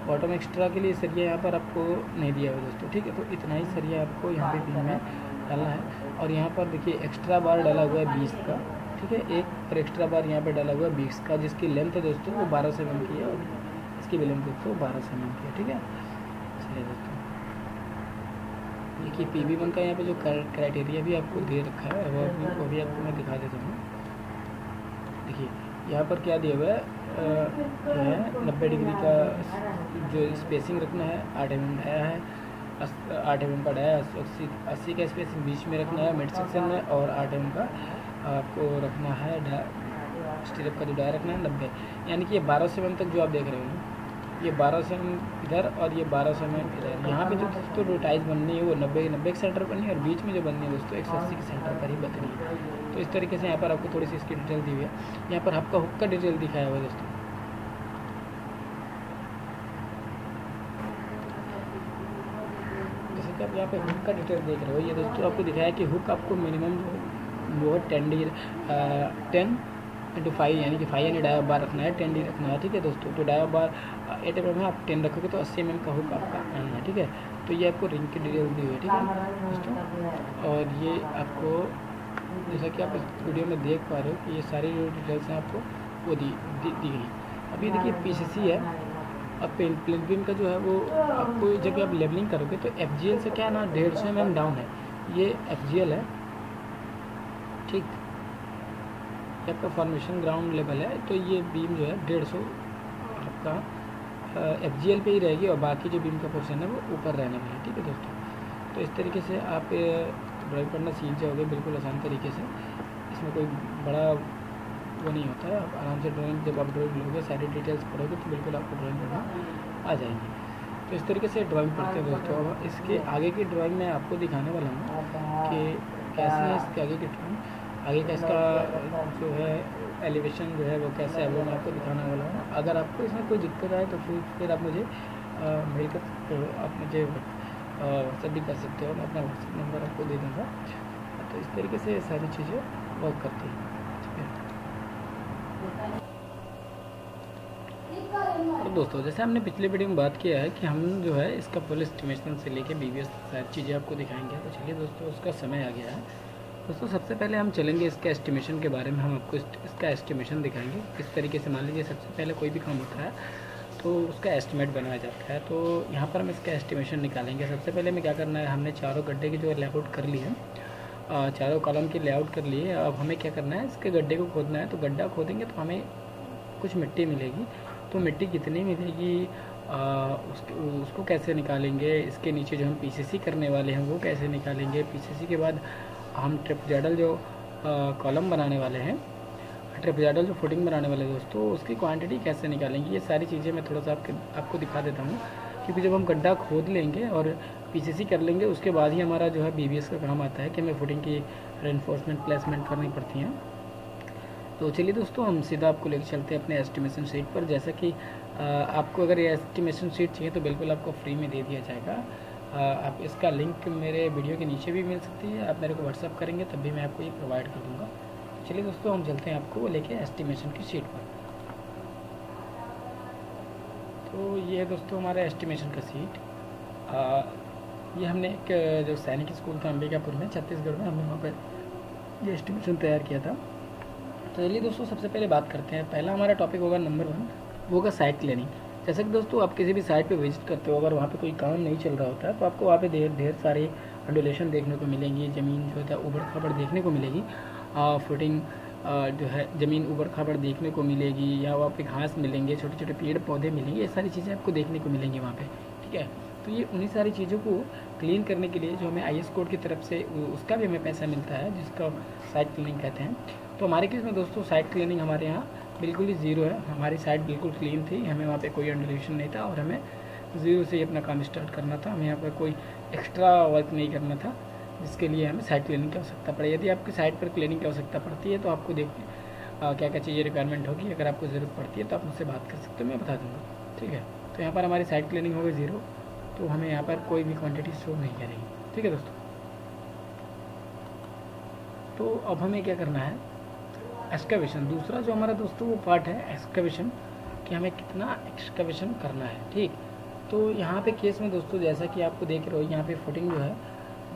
बॉटम एक्स्ट्रा के लिए सरिया यहाँ पर आपको नहीं दिया हुआ दोस्तों, ठीक है। तो इतना ही सरिया आपको यहाँ पे बीम में डालना है। और यहाँ पर देखिए एक्स्ट्रा बार डाला हुआ है 20 का, ठीक है, एक और एक्स्ट्रा बार यहाँ पे डाला हुआ है 20 का, जिसकी लेंथ है दोस्तों वो 12 mm की है और इसकी भी लेंथ दोस्तों 12 mm की है, ठीक है। चलिए दोस्तों, देखिए PB1 का यहाँ पे जो क्राइटेरिया भी आपको दे रखा है वो भी आपको मैं दिखा देता हूँ। देखिए यहाँ पर क्या दिया हुआ है, जो है 90 डिग्री का जो स्पेसिंग रखना है, 8 mm डाया है, 8 mm का डाया, 80 का स्पेसिंग बीच में रखना है मिड सेक्शन में, और 8 mm का आपको रखना है स्टीरअप का जो डाया रखना है 90, यानी कि ये 12 mm तक जो आप देख रहे हो, ये 12 mm इधर और ये 12 mm इधर। यहाँ पे जो दोस्तों जो टाइल्स बननी है वो 90 के सेंटर बननी है और बीच में जो बननी है दोस्तों 180 के सेंटर पर ही बननी है। तो इस तरीके से यहाँ पर आपको थोड़ी सी इसकी डिटेल दी हुई है। यहाँ पर आपका हुक का डिटेल दिखाया हुआ है दोस्तों। जैसे कि आप यहाँ पे हुक का डिटेल देख रहे हो, ये दोस्तों आपको दिखाया कि हुक आपको मिनिमम जो है 10x5 यानी कि 5 यानी डाया बार रखना है, 10D रखना है, ठीक है दोस्तों। तो डाया बार 8 mm में आप 10 रखोगे तो 80 mm का हुक आपका आना है, ठीक है। तो ये आपको रिंग की डिटेल दी हुई है, ठीक है दोस्तों। और ये आपको जैसा कि आप इस वीडियो में देख पा रहे हो कि ये सारी जो डिटेल्स हैं आपको वो दी गई। अब ये देखिए PCC है। अब प्लिंथ बीम का जो है वो आपको जब आप लेवलिंग करोगे तो FGL से क्या है ना 150 mm डाउन है, ये FGL है, ठीक। आपका फॉर्मेशन ग्राउंड लेवल है, तो ये बीम जो है 150 कहाँ FGL पे ही रहेगी और बाकी जो बीम का पोर्शन है वो ऊपर रहने वाला है। ठीक है दोस्तों, तो इस तरीके से आप ड्राइंग करना सीख जाओगे बिल्कुल आसान तरीके से। इसमें कोई बड़ा वो नहीं होता है, आप आराम से ड्राइंग जब आप ड्राइंग लोगे सारी डिटेल्स पढ़ोगे तो बिल्कुल आपको ड्राइंग करना आ जाएंगी। तो इस तरीके से ड्राइंग पढ़ते हैं दोस्तों। अब इसके आगे की ड्राइंग मैं आपको दिखाने वाला हूँ कि कैसे है इसके आगे की ड्राइंग, आगे का इसका जो है एलिवेशन जो है वो कैसे है वो मैं आपको दिखाने वाला हूँ। अगर आपको इसमें कोई दिक्कत आए तो फिर आप मुझे मेल कर सकते हो, आप मुझे व्हाट्सएप भी कर सकते हो, मैं अपना व्हाट्सएप नंबर आपको दे दूँगा। तो इस तरीके से सारी चीज़ें वर्क करती हैं। ठीक है, तो दोस्तों जैसे हमने पिछले वीडियो में बात किया है कि हम जो है इसका फुल एस्टिमेशन से लेके BBS सारी चीज़ें आपको दिखाएंगे। तो चलिए दोस्तों, उसका समय आ गया है। दोस्तों सबसे पहले हम चलेंगे इसके एस्टिमेशन के बारे में, हम आपको इसका एस्टिमेशन दिखाएंगे किस तरीके से। मान लीजिए सबसे पहले कोई भी काम होता है तो उसका एस्टिमेट बनाया जाता है, तो यहाँ पर हम इसका एस्टिमेशन निकालेंगे। सबसे पहले हमें क्या करना है, हमने चारों गड्ढे की जो लेआउट कर ली है, चारों कॉलम की लेआउट कर ली है। अब हमें क्या करना है, इसके गड्ढे को खोदना है। तो गड्ढा खोदेंगे तो हमें कुछ मिट्टी मिलेगी, तो मिट्टी कितनी मिलेगी उसको कैसे निकालेंगे। इसके नीचे जो हम PCC करने वाले हैं वो कैसे निकालेंगे। PCC के बाद हम ट्रेपजाइडल जो कॉलम बनाने वाले हैं, ट्रेपजाइडल जो फुटिंग बनाने वाले हैं दोस्तों, उसकी क्वांटिटी कैसे निकालेंगे। ये सारी चीज़ें मैं थोड़ा सा आपको दिखा देता हूँ, क्योंकि जब हम गड्ढा खोद लेंगे और PCC कर लेंगे उसके बाद ही हमारा जो है BBS का काम आता है कि हमें फुटिंग की रेनफोर्समेंट प्लेसमेंट करनी पड़ती हैं। तो चलिए दोस्तों, हम सीधा आपको लेकर चलते हैं अपने एस्टिमेशन शीट पर। जैसा कि आपको अगर ये एस्टिमेशन शीट चाहिए तो बिल्कुल आपको फ्री में दे दिया जाएगा। आप इसका लिंक मेरे वीडियो के नीचे भी मिल सकती है, आप मेरे को व्हाट्सअप करेंगे तब भी मैं आपको ये प्रोवाइड कर दूँगा। चलिए दोस्तों, हम चलते हैं आपको लेके एस्टिमेशन की शीट पर। तो ये है दोस्तों हमारा एस्टिमेशन का शीट। ये हमने एक जो सैनिक स्कूल था अंबिकापुर में छत्तीसगढ़ में, हमने वहाँ पर ये एस्टिमेशन तैयार किया था। तो चलिए दोस्तों, सबसे पहले बात करते हैं। पहला हमारा टॉपिक होगा नंबर 1, वो होगा साइट क्लीनिंग। जैसे कि दोस्तों आप किसी भी साइट पे विजिट करते हो, अगर वहाँ पे कोई काम नहीं चल रहा होता है तो आपको वहाँ पे ढेर सारी अंडुलेशन देखने को मिलेंगी, ज़मीन जो है ऊबड़ खाबड़ देखने को मिलेगी, फुटिंग जो है ज़मीन ऊबड़ खाबड़ देखने को मिलेगी, या वहाँ पे घास मिलेंगे, छोटे छोटे पेड़ पौधे मिलेंगे, ये सारी चीज़ें आपको देखने को मिलेंगी वहाँ पे। ठीक है, तो ये उन्हीं सारी चीज़ों को क्लीन करने के लिए जो हमें IS कोड की तरफ से उसका भी हमें पैसा मिलता है, जिसका साइट क्लीनिंग कहते हैं। तो हमारे केस में दोस्तों साइट क्लीनिंग हमारे यहाँ बिल्कुल ही ज़ीरो है। हमारी साइट बिल्कुल क्लीन थी, हमें वहाँ पे कोई अंडुलेशन नहीं था और हमें ज़ीरो से ही अपना काम स्टार्ट करना था। हमें यहाँ पर कोई एक्स्ट्रा वर्क नहीं करना था, जिसके लिए हमें साइट क्लीनिंग की आवश्यकता पड़े। यदि आपकी साइट पर क्लीनिंग की आवश्यकता पड़ती है तो आपको देखिए क्या क्या चीज़ें रिक्वायरमेंट होगी। अगर आपको ज़रूरत पड़ती है तो आप मुझसे बात कर सकते हो, मैं बता दूँगा। ठीक है, तो यहाँ पर हमारी साइट क्लीनिंग होगी ज़ीरो, तो हमें यहाँ पर कोई भी क्वान्टिटी शो नहीं करेगी। ठीक है दोस्तों, तो अब हमें क्या करना है, एक्सकवेशन। दूसरा जो हमारा दोस्तों वो पार्ट है एक्सकवेशन, कि हमें कितना एक्सकवेशन करना है। ठीक, तो यहाँ पे केस में दोस्तों जैसा कि आपको देख रहे हो, यहाँ पे फुटिंग जो है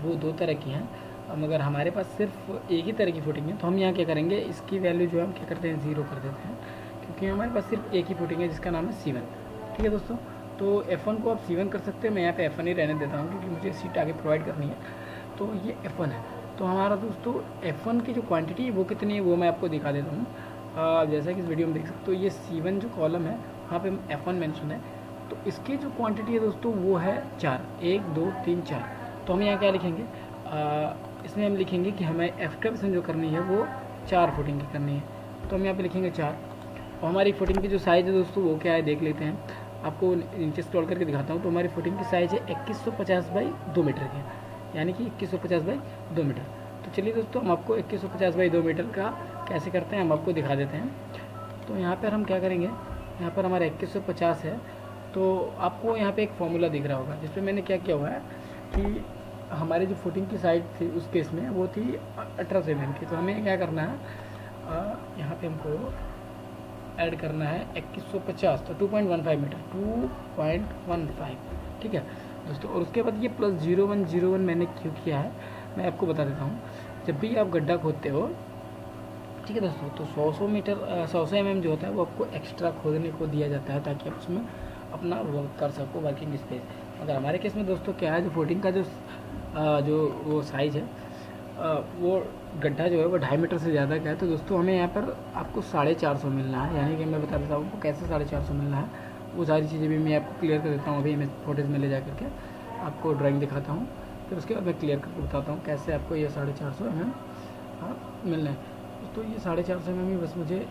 वो 2 तरह की हैं। मगर हमारे पास सिर्फ एक ही तरह की फुटिंग है, तो हम यहाँ क्या करेंगे, इसकी वैल्यू जो है हम क्या करते हैं 0 कर देते हैं, क्योंकि हमारे पास सिर्फ एक ही फुटिंग है जिसका नाम है C1। ठीक है दोस्तों, तो F1 को आप C1 कर सकते हैं, मैं यहाँ पे F1 ही रहने देता हूँ क्योंकि मुझे सीट आगे प्रोवाइड करनी है। तो ये F1 है। तो हमारा दोस्तों F1 की जो क्वांटिटी है वो कितनी है वो मैं आपको दिखा देता हूँ। जैसा कि इस वीडियो में देख सकते हो, ये C1 जो कॉलम है वहाँ पे F1 मेंशन है, तो इसकी जो क्वांटिटी है दोस्तों वो है 4, 1 2 3 4। तो हम यहाँ क्या लिखेंगे, इसमें हम लिखेंगे कि हमें एक्सकवेशन जो करनी है वो 4 फुटिंग की करनी है, तो हम यहाँ पे लिखेंगे 4। और हमारी फुटिंग की जो साइज़ है दोस्तों वो क्या है देख लेते हैं, आपको नीचे स्क्रॉल करके दिखाता हूँ। तो हमारी फुटिंग की साइज़ है 2150 बाई 2 मीटर की, यानी कि 2150 बाई 2 मीटर। तो चलिए दोस्तों, हम आपको 2150 बाई 2 मीटर का कैसे करते हैं हम आपको दिखा देते हैं। तो यहाँ पर हम क्या करेंगे, यहाँ पर हमारा 2150 है, तो आपको यहाँ पे एक फॉर्मूला दिख रहा होगा जिसमें मैंने क्या किया हुआ है कि हमारी जो फुटिंग की साइड थी उस केस में वो थी 18 mm की। तो हमें क्या करना है, यहाँ पे हमको ऐड करना है 2150, तो 2.15 मीटर, 2.15। ठीक है दोस्तों, और उसके बाद ये प्लस 0101 मैंने क्यों किया है मैं आपको बता देता हूँ। जब भी आप गड्ढा खोदते हो, ठीक है दोस्तों, तो 100 मीटर 100 mm जो होता है वो आपको एक्स्ट्रा खोदने को दिया जाता है ताकि आप उसमें अपना वर्क कर सको, वर्किंग स्पेस। अगर हमारे केस में दोस्तों क्या है, जो फुटिंग का जो वो साइज़ है, वो गड्ढा जो है वो 2.5 मीटर से ज़्यादा का है। तो दोस्तों हमें यहाँ पर आपको 450 मिलना है, यानी कि मैं बता देता हूँ आपको कैसे 450 मिलना है। वो सारी चीज़ें भी मैं आपको क्लियर कर देता हूँ। अभी मैं फोटेज में ले जा करके आपको ड्राइंग दिखाता हूँ, फिर उसके बाद मैं क्लियर करके बताता हूँ कैसे आपको ये 450 mm मिलना है। तो ये 450 mm ही बस मुझे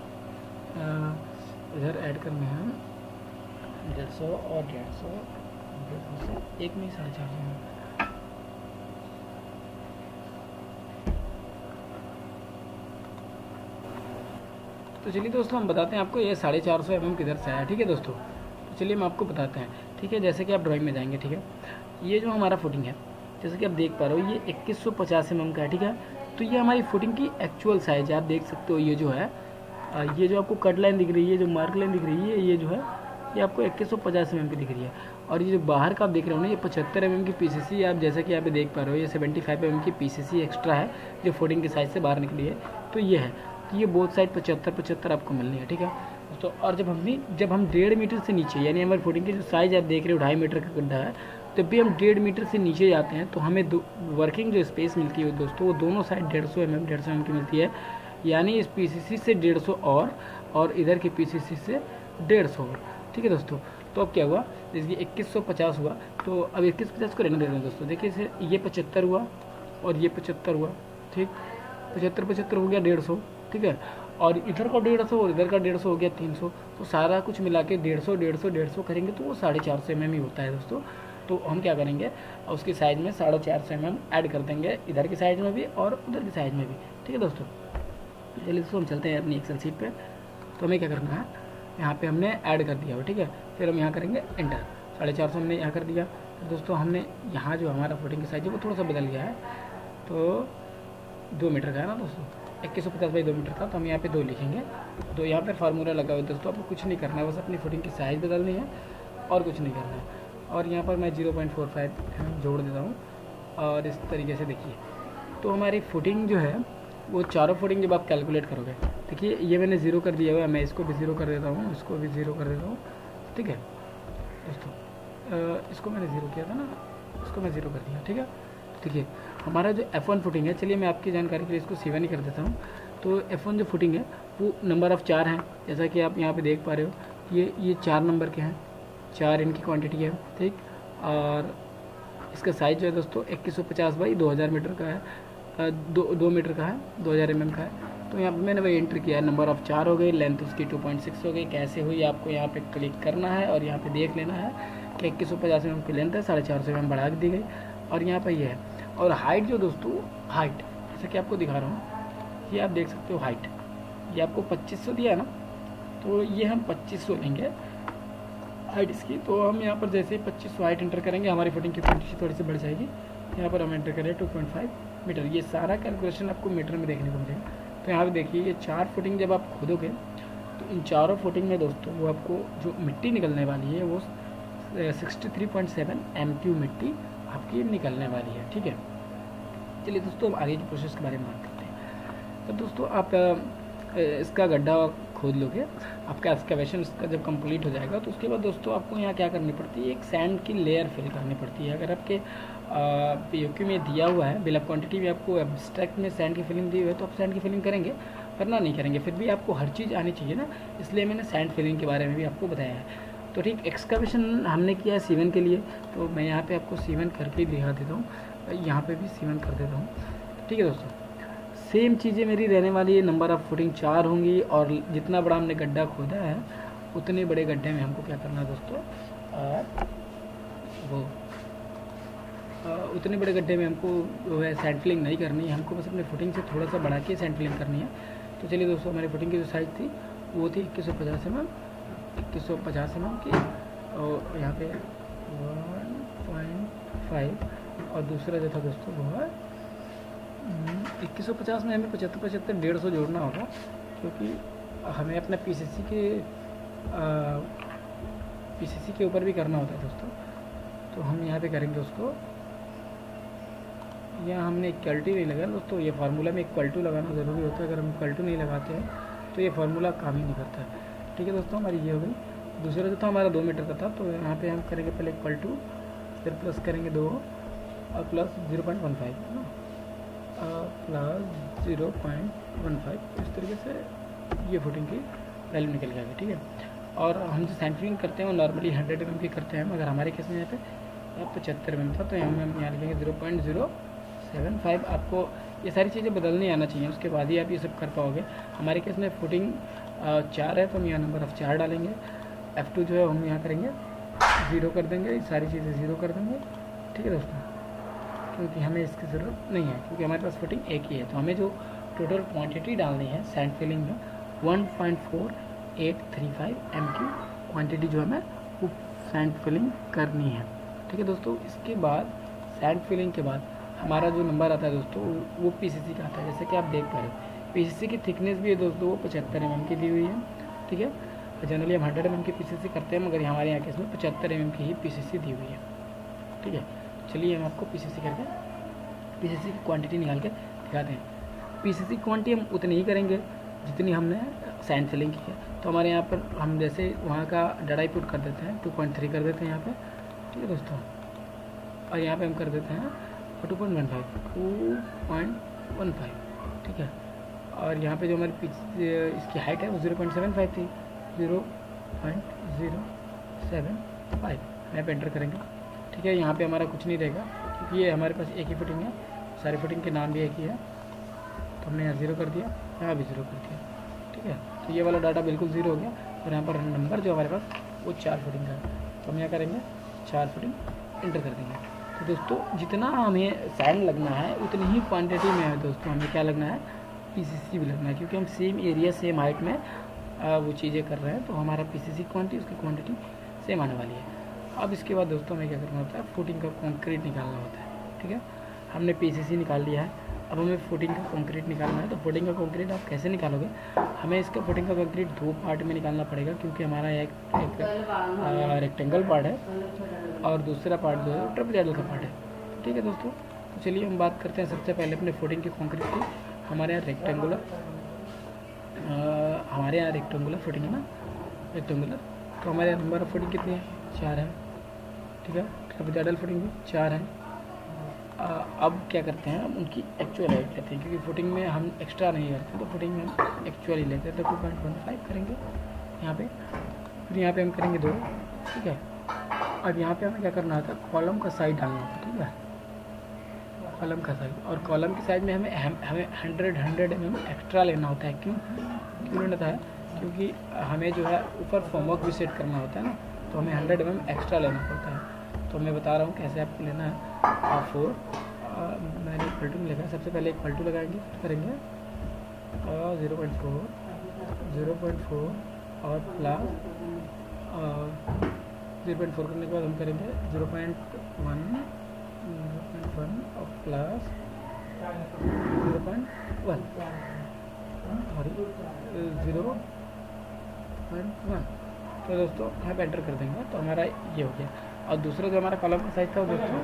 इधर ऐड करने हैं 150 और 150 से एक में ही 450 mm। तो चलिए दोस्तों हम बताते हैं आपको ये 450 mm किधर से आया। ठीक है दोस्तों, तो चलिए हम आपको बताते हैं। ठीक है, जैसे कि आप ड्राइंग में जाएंगे, ठीक है, ये जो हमारा फुटिंग है जैसे कि आप देख पा रहे हो ये 2150 mm का है। ठीक है, तो ये हमारी फुटिंग की एक्चुअल साइज है। आप देख सकते हो ये जो है ये जो आपको कट लाइन दिख रही है, जो मार्क लाइन दिख रही है, ये जो है ये आपको 2150 mm की दिख रही है। और ये जो बाहर का आप देख रहे हो ना, ये 75 mm की पीसीसी आप जैसे कि यहाँ पे देख पा रहे हो, ये 75 mm की पीसीसी एक्स्ट्रा है जो फुटिंग की साइज से बाहर निकली है। तो ये है, तो ये बोथ साइड 75-75 आपको मिलनी है। ठीक है, तो और जब हम 1.5 मीटर से नीचे, यानी हमारी फुटिंग की जो साइज आप देख रहे हो 2.5 मीटर का गड्ढा है, जब भी हम 1.5 मीटर से नीचे जाते हैं तो हमें वर्किंग जो स्पेस मिलती है दोस्तों, वो दोनों साइड 150 mm की मिलती है। यानी इस पीसीसी से 150 और इधर की पीसीसी से 150 और। ठीक है दोस्तों, तो अब क्या हुआ, जैसे 2150 हुआ, तो अब 2150 को रहने देते हैं दोस्तों। देखिए इसे ये 75 हुआ और ये 75 हुआ। ठीक, 75 हो गया 150। ठीक है, और इधर का 150 और इधर का 150 हो गया 300। तो सारा कुछ मिला के 150 करेंगे तो वो 450 mm ही होता है दोस्तों। तो हम क्या करेंगे, उसकी साइज में 450 mm ऐड कर देंगे, इधर की साइज में भी और उधर की साइज में भी। ठीक है दोस्तों, चलिए दोस्तों हम चलते हैं अपनी एक्सेल शीट पे। तो हमें क्या करना है, यहाँ पे हमने ऐड कर दिया हो। ठीक है, फिर हम यहाँ करेंगे एंटर। 450 हमने यहाँ कर दिया। तो दोस्तों हमने यहाँ जो हमारा फुटिंग की साइज है वो थोड़ा सा बदल गया है, तो 2 मीटर का है ना दोस्तों, 2150 बाई 2 मीटर का। तो हम यहाँ पे 2 लिखेंगे। तो यहाँ पे फार्मूला लगा हुआ है दोस्तों, आपको कुछ नहीं करना है, बस अपनी फुटिंग की साइज बदलनी है और कुछ नहीं करना है। और यहाँ पर मैं 0.45 जोड़ देता हूँ और इस तरीके से देखिए, तो हमारी फुटिंग जो है वो चारों फुटिंग जब आप कैलकुलेट करोगे, देखिए ये मैंने 0 कर दिया हुआ है, मैं इसको भी 0 कर देता हूँ, इसको भी 0 कर देता हूँ। ठीक है दोस्तों, इसको मैंने 0 किया था ना, इसको मैं 0 कर दिया। ठीक है, देखिए हमारा जो F1 फुटिंग है, चलिए मैं आपकी जानकारी के लिए इसको C1 ही कर देता हूँ। तो F1 जो फुटिंग है वो नंबर ऑफ़ 4 हैं, जैसा कि आप यहाँ पे देख पा रहे हो, ये 4 नंबर के हैं, 4 इनकी क्वांटिटी है। ठीक, और इसका साइज जो है दोस्तों 2150 बाई 2000 मीटर का है, 2 मीटर का है, 2000 mm का है। तो यहाँ पे मैंने वही एंटर किया है, नंबर ऑफ़ 4 हो गई, लेंथ उसकी 2.6 हो गई। कैसे हुई आपको यहाँ पे क्लिक करना है और यहाँ पे देख लेना है कि 2150 mm की लेंथ है, 450 mm बढ़ा दी गई। और यहाँ पर ये है, और हाइट जो दोस्तों, हाइट जैसे कि आपको दिखा रहा हूँ, ये आप देख सकते हो हाइट, ये आपको 2500 दिया है ना, तो ये हम 2500 लेंगे हाइट इसकी। तो हम यहाँ पर जैसे 2500 हाइट एंटर करेंगे, हमारी फुटिंग की क्वांटिटी थोड़ी सी बढ़ जाएगी। यहाँ पर हम एंटर करें 2.5 मीटर। ये सारा कैलकुलेशन आपको मीटर में देखने को मिलेगा। तो यहाँ पे देखिए, ये 4 फुटिंग जब आप खोदोगे तो इन चारों फुटिंग में दोस्तों वो आपको जो मिट्टी निकलने वाली है वो 63.7 MQ मिट्टी आपकी निकलने वाली है। ठीक है, चलिए दोस्तों हम आगे की प्रोसेस के बारे में बात करते हैं। तो दोस्तों आप इसका गड्ढा खोद लोगे, आपका एक्सकैवेशन इसका जब कंप्लीट हो जाएगा तो उसके बाद दोस्तों आपको यहाँ क्या करनी पड़ती है, एक सैंड की लेयर फिल करनी पड़ती है। अगर आपके POQ में दिया हुआ है, बिल ऑफ क्वांटिटी में आपको एब्स्ट्रैक्ट में सैंड की फिलिंग दी हुई है, तो आप सैंड की फिलिंग करेंगे, वरना नहीं करेंगे। फिर भी आपको हर चीज़ आनी चाहिए ना, इसलिए मैंने सैंड फिलिंग के बारे में भी आपको बताया है। तो ठीक, एक्सकैवेशन हमने किया है C1 के लिए, तो मैं यहाँ पे आपको C1 करके दिखा देता हूँ, यहाँ पे भी C1 कर देता हूँ। ठीक है दोस्तों, सेम चीज़ें मेरी रहने वाली है, नंबर ऑफ़ फुटिंग 4 होंगी, और जितना बड़ा हमने गड्ढा खोदा है उतने बड़े गड्ढे में हमको क्या करना है दोस्तों, उतने बड़े गड्ढे में हमको जो है सैंड फिलिंग नहीं करनी है, हमको बस अपने फुटिंग से थोड़ा सा बढ़ा के सैंड फिलिंग करनी है। तो चलिए दोस्तों, हमारी फुटिंग की जो साइज़ थी वो थी 2150 mm की, और यहाँ पे 1.5, और दूसरा जो था दोस्तों वो है 2150 में हमें 75 150 जोड़ना होगा, क्योंकि हमें अपना PCC के ऊपर भी करना होता है दोस्तों। तो हम यहाँ पे करेंगे उसको, यहाँ हमने इक्वलिटी नहीं लगाया दोस्तों, ये फार्मूला में इक्वल लगाना ज़रूरी होता है। अगर हम इक्वल नहीं लगाते हैं तो ये फार्मूला काम ही नहीं करता है। ठीक है दोस्तों, हमारी ये हो गई। दूसरा जो था हमारा 2 मीटर का था, तो यहाँ पे हम करेंगे पहले इक्वल टू, फिर प्लस करेंगे 2 और प्लस 0.15 ना, प्लस 0.15, इस तरीके से ये फुटिंग की वैल्यू निकल जाएगी। ठीक है, और हम जो सैंड करते हैं वो नॉर्मली 100 mm की करते हैं, मगर हमारे केस में यहाँ पे 75 mm था, तो यहाँ हम यहाँ लिखेंगे 0.075। आपको ये सारी चीज़ें बदलनी आना चाहिए, उसके बाद ही आप ये सब कर पाओगे। हमारे केस में फुटिंग 4 है, तो हम यहाँ नंबर ऑफ 4 डालेंगे। F2 जो है हम यहाँ करेंगे 0 कर देंगे, सारी चीज़ें 0 कर देंगे, ठीक है दोस्तों, क्योंकि हमें इसकी ज़रूरत नहीं है, क्योंकि हमारे पास फुटिंग एक ही है। तो हमें जो टोटल क्वांटिटी डालनी है सैंड फिलिंग में 1.4835 MQ क्वांटिटी जो हमें वो सैंड फिलिंग करनी है, ठीक है दोस्तों। इसके बाद सैंड फिलिंग के बाद हमारा जो नंबर आता है दोस्तों वो PCC का आता है। जैसे कि आप देख पा रहे हो PCC की थिकनेस भी है दोस्तों वो 75 mm की दी हुई है, ठीक है। जनरली हम 100 mm की PCC करते हैं, मगर हमारे यहाँ केस में 75 mm की ही PCC दी हुई है, ठीक है। चलिए हम आपको PCC करके PCC की क्वांटिटी निकाल के दिखाते हैं। PCC क्वांटिटी हम उतनी ही करेंगे जितनी हमने सैंड फिलिंग की है। तो हमारे यहाँ पर हम जैसे वहाँ का डाटा पुट कर देते हैं 2.3 कर देते हैं यहाँ पे, ठीक है दोस्तों, और यहाँ पे हम कर देते हैं 2.15, ठीक है। और यहाँ पे जो हमारी इसकी हाइट है वो 0.75 थी, 0.075 यहाँ पे एंटर करेंगे, ठीक है। यहाँ पे हमारा कुछ नहीं रहेगा, क्योंकि ये हमारे पास एक ही फुटिंग है, सारी फुटिंग के नाम भी एक ही है, तो हमने यहाँ 0 कर दिया, यहाँ भी 0 कर दिया, ठीक है। तो ये वाला डाटा बिल्कुल 0 हो गया, और यहाँ पर नंबर जो हमारे पास वो 4 फुटिंग का है, तो हम यहाँ करेंगे 4 फुटिंग एंटर कर देंगे। तो दोस्तों जितना हमें सैंड लगना है उतनी ही क्वांटिटी में है दोस्तों हमें क्या लगना है, PCC भी लगना है, क्योंकि हम सेम एरिया सेम हाइट में वो चीज़ें कर रहे हैं, तो हमारा PCC क्वांटिटी उसकी क्वांटिटी सेम आने वाली है। अब इसके बाद दोस्तों हमें क्या करना होता है, फुटिंग का कंक्रीट निकालना होता है, ठीक है। हमने PCC निकाल लिया है, अब हमें फुटिंग का कंक्रीट निकालना है। तो फुटिंग का कंक्रीट आप कैसे निकालोगे, हमें इसका फुटिंग का कंक्रीट 2 पार्ट में निकालना पड़ेगा, क्योंकि हमारा एक रेक्टेंगल पार्ट है और दूसरा पार्ट जो है ट्रिपल का पार्ट है, ठीक है दोस्तों। तो चलिए हम बात करते हैं सबसे पहले अपने फुटिंग के कंक्रीट की। हमारे यहाँ रेक्टेंगुलर फुटिंग है ना, रेक्टेंगुलर, तो हमारे यहाँ नंबर ऑफ फुटिंग कितनी है, 4 है, ठीक है। ट्रिपल फुटिंग भी 4 है। अब क्या करते हैं, हम उनकी एक्चुअल हाइट लेते हैं, क्योंकि फुटिंग में हम एक्स्ट्रा नहीं करते, तो फुटिंग में हम एक्चुअल ही लेते हैं, तो 2.15 करेंगे यहाँ पे, फिर यहाँ पे हम करेंगे 2, ठीक है। अब यहाँ पे हमें क्या करना होता है, कॉलम का साइज डालना होता है, ठीक है, कॉलम का साइज, और कॉलम की साइज में हमें 100 mm एक्स्ट्रा लेना होता है। क्यों लेना है, क्योंकि हमें जो है ऊपर फॉर्मवर्क भी सेट करना होता है ना, तो हमें 100 mm एक्स्ट्रा लेना पड़ता है। तो मैं बता रहा हूँ कैसे आपको लेना है। 4 मैंने एक पलटू लिखा है, सबसे पहले एक पलटू लगाएंगे, करेंगे 0.4 और प्लस 0.4 करने के बाद हम करेंगे 0.1 और प्लस 0.1 सॉरी 0.1। तो दोस्तों यहाँ पे एंटर कर देंगे, तो हमारा ये हो गया। और दूसरा जो हमारा कॉलम का साइज था दोस्तों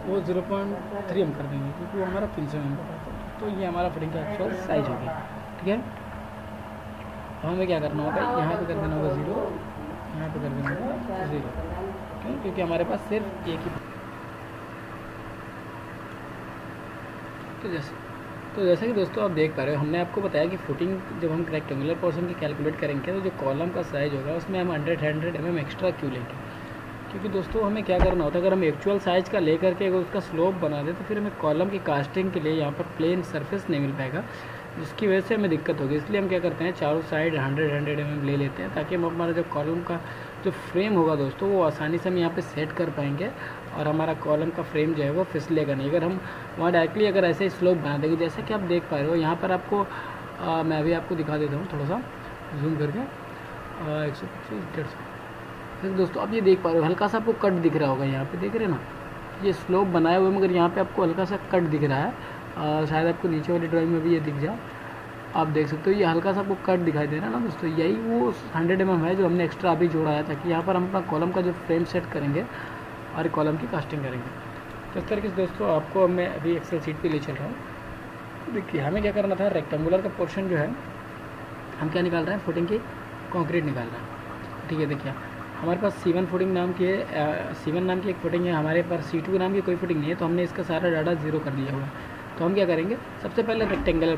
वो 0.3 हम कर देंगे, क्योंकि वो हमारा 300 mm का था। तो ये हमारा फुटिंग का एक्चुअल साइज हो गया, ठीक है। अब हमें क्या करना होगा, यहाँ पे कर देना होगा 0, यहाँ पे कर देना होगा 0, क्यों, क्योंकि हमारे पास सिर्फ एक ही। तो जैसे कि दोस्तों आप देख पा रहे हो, हमने आपको बताया कि फुटिंग जब हम रेक्टेंगुलर पोर्शन की कैलकुलेट करेंगे तो जो कॉलम का साइज होगा उसमें हम 100 mm एक्स्ट्रा क्यों लेंगे, क्योंकि दोस्तों हमें क्या करना होता है, अगर हम एक्चुअल साइज का लेकर के अगर उसका स्लोप बना दें तो फिर हमें कॉलम की कास्टिंग के लिए यहाँ पर प्लेन सरफेस नहीं मिल पाएगा, जिसकी वजह से हमें दिक्कत होगी। इसलिए हम क्या करते हैं, चारों साइड 100 mm ले लेते हैं, ताकि हम हमारा जो कॉलम का जो फ्रेम होगा दोस्तों वो आसानी से हम यहाँ पे सेट कर पाएंगे, और हमारा कॉलम का फ्रेम जो है वो फिसलेगा नहीं। अगर हम वहाँ डायरेक्टली अगर ऐसे स्लोप बना देंगे, जैसे कि आप देख पा रहे हो यहाँ पर आपको मैं अभी आपको दिखा देता हूँ थोड़ा सा जूम करके 125 दोस्तों आप ये देख पा रहे हो, हल्का सा आपको कट दिख रहा होगा, यहाँ पे देख रहे हैं ना, ये स्लोप बनाया हुआ है, मगर यहाँ पे आपको हल्का सा कट दिख रहा है। शायद आपको नीचे वाली ड्राइंग में भी ये दिख जाए, आप देख सकते हो ये हल्का सा आपको कट दिखाई दे रहा है ना दोस्तों, यही वो 100 mm है जो हमने एक्स्ट्रा अभी जोड़ा है, ताकि यहाँ पर हम अपना कॉलम का जो फ्रेम सेट करेंगे और कॉलम की कास्टिंग करेंगे। तो इस तरीके से दोस्तों आपको मैं अभी एक्सेल शीट पे ले चल रहा हूँ। देखिए हमें क्या करना था, रेक्टेंगुलर का पोर्शन जो है हम क्या निकाल रहे हैं, फुटिंग की कंक्रीट निकाल रहे हैं, ठीक है। देखिए हमारे पास C1 फुटिंग नाम की C1 नाम की एक फुटिंग है, हमारे पास C2 नाम की कोई फुटिंग नहीं है, तो हमने इसका सारा डाटा 0 कर दिया हुआ है। तो हम क्या करेंगे, सबसे पहले रेक्टेंगुलर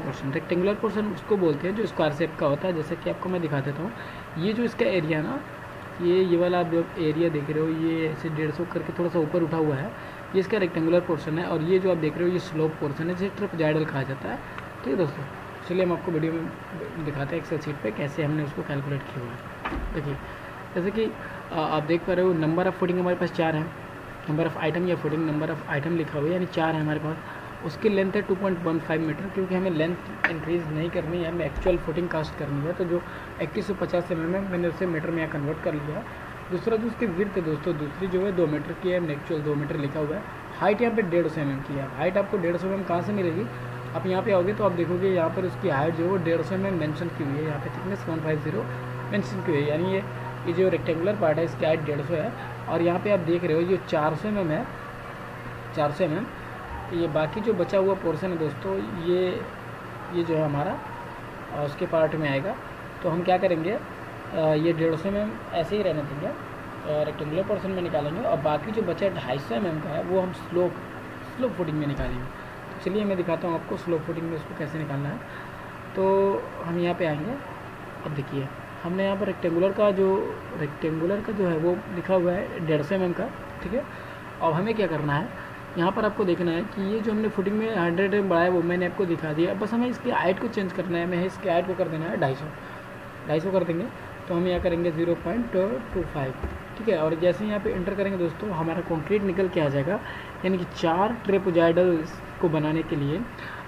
पोर्शन उसको बोलते हैं जो स्क्वायर शेप का होता है। जैसे कि आपको मैं दिखा देता हूँ, ये जो इसका एरिया ना, ये वाला आप जो एरिया देख रहे हो, ये ऐसे 150 करके थोड़ा सा ऊपर उठा हुआ है, ये इसका रेक्टेंगुलर पोर्शन है। और ये जो आप देख रहे हो ये स्लोप पोर्शन है, जिसे ट्रेपेजॉइडल कहा जाता है। ठीक है दोस्तों, चलिए हम आपको वीडियो में दिखाते हैं एक्सेल शीट पे कैसे हमने उसको कैलकुलेट किया हुआ है। देखिए, जैसे कि आप देख पा रहे हो, नंबर ऑफ़ फुटिंग हमारे पास 4 है, नंबर ऑफ़ आइटम या फुटिंग नंबर ऑफ़ आइटम लिखा हुआ है, यानी 4 है हमारे पास। उसकी लेंथ है 2.15 मीटर, क्योंकि हमें लेंथ इंक्रीज़ नहीं करनी है, हमें एक्चुअल फुटिंग कास्ट करनी है। तो जो 2150 mm है, मैंने उसे मीटर में यहाँ कन्वर्ट कर लिया। दूसरा जो उसकी विड्थ है दोस्तों, दूसरी जो है 2 मीटर की है, एक्चुअल 2 मीटर लिखा हुआ है। हाइट यहाँ पे 150 mm की है। हाइट आपको 150 mm कहाँ से मिलेगी, आप यहाँ पे आओगे तो आप देखोगे यहाँ पर उसकी हाइट जो है वो 150 mm मेंशन की हुई है। यहाँ पे थिकनेस 150 मेंशन की हुई है, यानी ये जो रेक्टेंगुलर पार्ट है इसकी हाइट 150 है। और यहाँ पे आप देख रहे हो ये 400 mm है, 400 mm। ये बाकी जो बचा हुआ पोर्शन है दोस्तों, ये जो है हमारा उसके पार्ट में आएगा। तो हम क्या करेंगे, ये 150 mm ऐसे ही रहने देंगे, रेक्टेंगुलर पोर्शन में निकालेंगे, और बाकी जो बचा 250 mm का है वो हम स्लोप फुटिंग में निकालेंगे। तो चलिए मैं दिखाता हूँ आपको स्लोप फुटिंग में इसको कैसे निकालना है। तो हम यहाँ पे आएंगे। अब देखिए, हमने यहाँ पर रेक्टेंगुलर का जो है वो लिखा हुआ है 150 mm का। ठीक है, अब हमें क्या करना है, यहाँ पर आपको देखना है कि ये जो हमने फुटिंग में 100 mm बढ़ाया वो मैंने आपको दिखा दिया। बस हमें इसकी हाइट को चेंज करना है, हमें इसकी हाइट को कर देना है 250 कर देंगे। तो हम यहाँ करेंगे 0.25। ठीक है, और जैसे यहाँ पे इंटर करेंगे दोस्तों, हमारा कंक्रीट निकल के आ जाएगा। यानी कि 4 ट्रेपेजॉइडल को बनाने के लिए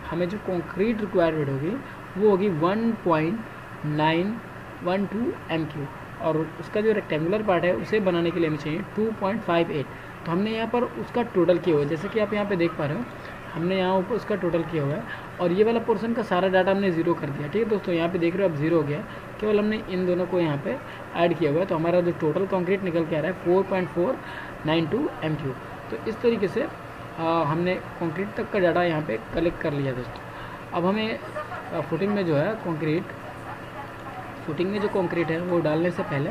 हमें जो कंक्रीट रिक्वायरमेंट होगी वो होगी 1.912 m3, और उसका जो रेक्टेंगुलर पार्ट है उसे बनाने के लिए हमें चाहिए 2.58। तो हमने यहाँ पर उसका टोटल किया हुआ है, जैसे कि आप यहाँ पे देख पा रहे हो, हमने यहाँ ऊपर उसका टोटल किया हुआ है। और ये वाला पोर्शन का सारा डाटा हमने 0 कर दिया। ठीक है दोस्तों, यहाँ पे देख रहे हो अब 0 हो गया, केवल हमने इन दोनों को यहाँ पे ऐड किया हुआ है। तो हमारा जो टोटल कंक्रीट निकल के आ रहा है 4.492 m3। तो इस तरीके से हमने कंक्रीट तक का डाटा यहाँ पे कलेक्ट कर लिया दोस्तों। अब हमें फुटिंग में जो कंक्रीट है वो डालने से पहले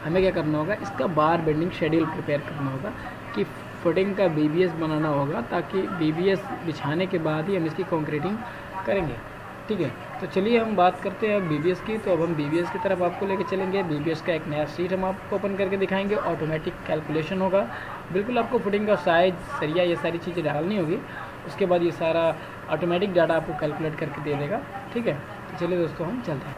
हमें क्या करना होगा, इसका बार बेंडिंग शेड्यूल प्रिपेयर करना होगा कि फुटिंग का BBS बनाना होगा, ताकि BBS बिछाने के बाद ही हम इसकी कंक्रीटिंग करेंगे। ठीक है, तो चलिए हम बात करते हैं BBS की। तो अब हम BBS की तरफ आपको लेके चलेंगे। BBS का एक नया शीट हम आपको ओपन करके दिखाएंगे, ऑटोमेटिक कैलकुलेशन होगा। बिल्कुल आपको फुटिंग का साइज, सरिया, ये सारी चीज़ें डालनी होगी। उसके बाद ये सारा ऑटोमेटिक डाटा आपको कैलकुलेट करके दे देगा। ठीक है, तो चलिए दोस्तों हम चलते हैं।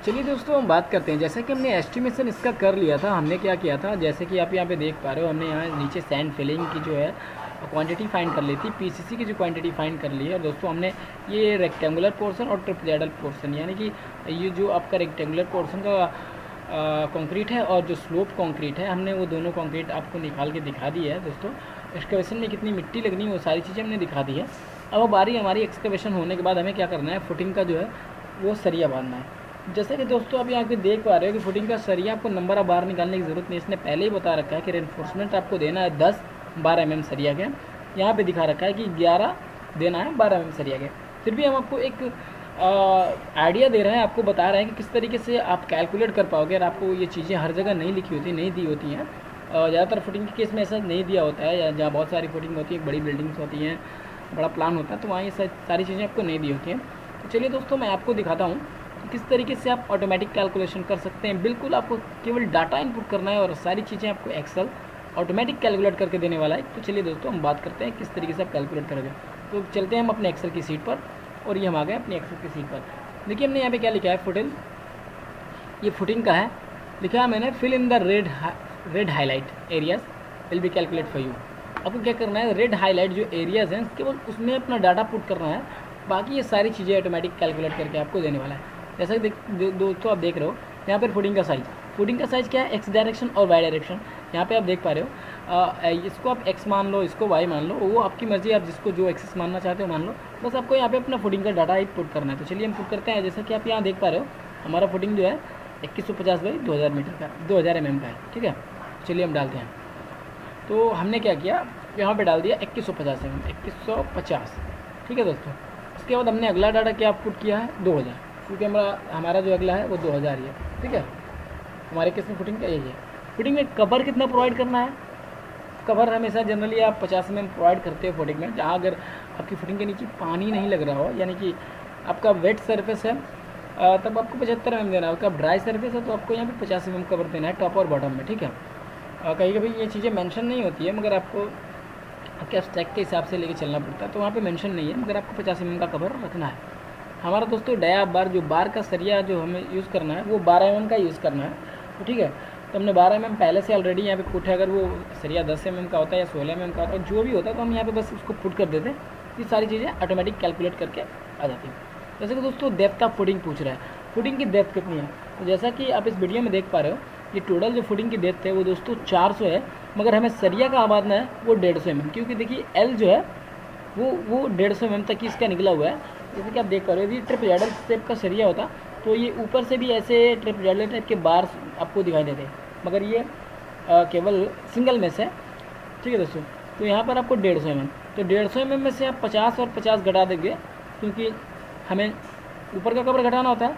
चलिए दोस्तों हम बात करते हैं। जैसे कि हमने एस्टिमेशन इसका कर लिया था, हमने क्या किया था, जैसे कि आप यहाँ पे देख पा रहे हो, हमने यहाँ नीचे सैंड फिलिंग की जो है क्वांटिटी फाइंड कर ली थी, PCC की जो क्वांटिटी फाइंड कर ली है दोस्तों हमने। ये रेक्टेंगुलर पोर्शन और ट्रेपेजॉइडल पोर्शन, यानी कि ये जो आपका रेक्टेंगुलर पोर्शन का कंक्रीट है और जो स्लोप कंक्रीट है, हमने वो दोनों कंक्रीट आपको निकाल के दिखा दी है दोस्तों। एक्सकवेशन में कितनी मिट्टी लगनी है वो सारी चीज़ें हमने दिखा दी है। अब बारी हमारी एक्सकवेशन होने के बाद हमें क्या करना है, फुटिंग का जो है वो सरिया बांधना है। जैसे कि दोस्तों आप यहाँ पे देख पा रहे हो कि फुटिंग का सरिया आपको नंबर ऑफ बार निकालने की ज़रूरत नहीं, इसने पहले ही बता रखा है कि रेनफोर्समेंट आपको देना है 10-12 mm सरिया के। यहाँ पे दिखा रखा है कि 11 देना है 12 mm सरिया के। फिर भी हम आपको एक आइडिया दे रहे हैं, आपको बता रहे हैं कि किस तरीके से आप कैलकुलेट कर पाओगे। और आपको ये चीज़ें हर जगह नहीं लिखी होती, नहीं दी होती हैं। ज़्यादातर फुटिंग के केस में ऐसा नहीं दिया होता है, या जहाँ बहुत सारी फुटिंग होती है, बड़ी बिल्डिंग्स होती हैं, बड़ा प्लान होता है, तो वहाँ ये सारी चीज़ें आपको नहीं दी होती हैं। तो चलिए दोस्तों मैं आपको दिखाता हूँ किस तरीके से आप ऑटोमेटिक कैलकुलेशन कर सकते हैं। बिल्कुल आपको केवल डाटा इनपुट करना है और सारी चीज़ें आपको एक्सेल ऑटोमेटिक कैलकुलेट करके देने वाला है। तो चलिए दोस्तों हम बात करते हैं किस तरीके से आप कैलकुलेट करोगे। तो चलते हैं हम अपने एक्सेल की सीट पर, और ये हम आ गए अपनी एक्सेल की सीट पर। देखिए हमने यहाँ पे क्या लिखा है, फुटिंग, ये फुटिंग का है, लिखा है मैंने fill in the red highlight areas will be calculate for you. आपको क्या करना है, रेड हाईलाइट जो एरियाज हैं केवल उसमें अपना डाटा पुट करना है, बाकी ये सारी चीज़ें ऑटोमेटिक कैलकुलेट करके आपको देने वाला है। जैसा कि दोस्तों आप देख रहे हो यहाँ पर फुटिंग का साइज़ क्या है, एक्स डायरेक्शन और वाई डायरेक्शन। यहाँ पे आप देख पा रहे हो, इसको आप एक्स मान लो, इसको वाई मान लो, वो आपकी मर्जी, आप जिसको जो एक्सेस मानना चाहते हो मान लो। बस आपको यहाँ पे अपना फुटिंग का डाटा ही पुट करना है। तो चलिए हम पुट करते हैं। जैसा कि आप यहाँ देख पा रहे हो, हमारा फुटिंग जो है 2150/2000 मीटर का 2000 mm का है। ठीक है, चलिए हम डालते हैं। तो हमने क्या किया, यहाँ पर डाल दिया 2150 mm, 2150। ठीक है दोस्तों, इसके बाद हमने अगला डाटा क्या पुट किया है, 2000, क्योंकि हमारा जो अगला है वो 2000 ही है। ठीक है, हमारे केस में फुटिंग का यही है। फुटिंग में कवर कितना प्रोवाइड करना है, कवर हमेशा जनरली आप 50 mm प्रोवाइड करते हो फुटिंग में, जहाँ अगर आपकी फुटिंग के नीचे पानी नहीं लग रहा हो, यानी कि आपका वेट सरफेस है, तब आपको 75 mm देना है। अगर ड्राई सरफेस है तो आपको यहाँ पे 50 mm कवर देना है टॉप और बॉटम में, ठीक है। कहीं कभी ये चीज़ें मेंशन नहीं होती है, मगर आपको आपके स्टैक के हिसाब से लेके चलना पड़ता है, तो वहाँ पे मेंशन नहीं है, मगर आपको 50 mm का कवर रखना है। हमारा दोस्तों डाया बार, जो बार का सरिया जो हमें यूज़ करना है वो 12 mm का यूज़ करना है, तो ठीक है। तो हमने 12 mm पहले से ऑलरेडी यहाँ पे पुट है। अगर वो सरिया 10 mm का होता है या 16 mm का होता है, जो भी होता है, तो हम यहाँ पे बस उसको पुट कर देते हैं। ये सारी चीज़ें ऑटोमेटिक कैलकुलेट करके आ जाती हैं। जैसे कि दोस्तों डेप्थ ऑफ फुटिंग पूछ रहा है, फुटिंग की डेप्थ कितनी है। तो जैसा कि आप इस वीडियो में देख पा रहे हो, ये टोटल जो फुटिंग की डेप्थ है वो दोस्तों 400 है, मगर हमें सरिया का आबादना है वो 150 mm, क्योंकि देखिए एल जो है वो 150 mm तक ही इसका निकला हुआ है। जैसे कि आप देख पा रहे हो, यदि ट्रिप जैडल टाइप का सरिया होता तो ये ऊपर से भी ऐसे ट्रिप जैडल टाइप के बार आपको दिखाई देते, मगर ये केवल सिंगल में से, ठीक है दोस्तों। तो यहाँ पर आपको 150 mm, तो 150 mm में से आप 50 और 50 घटा देंगे, क्योंकि हमें ऊपर का कवर घटाना होता है,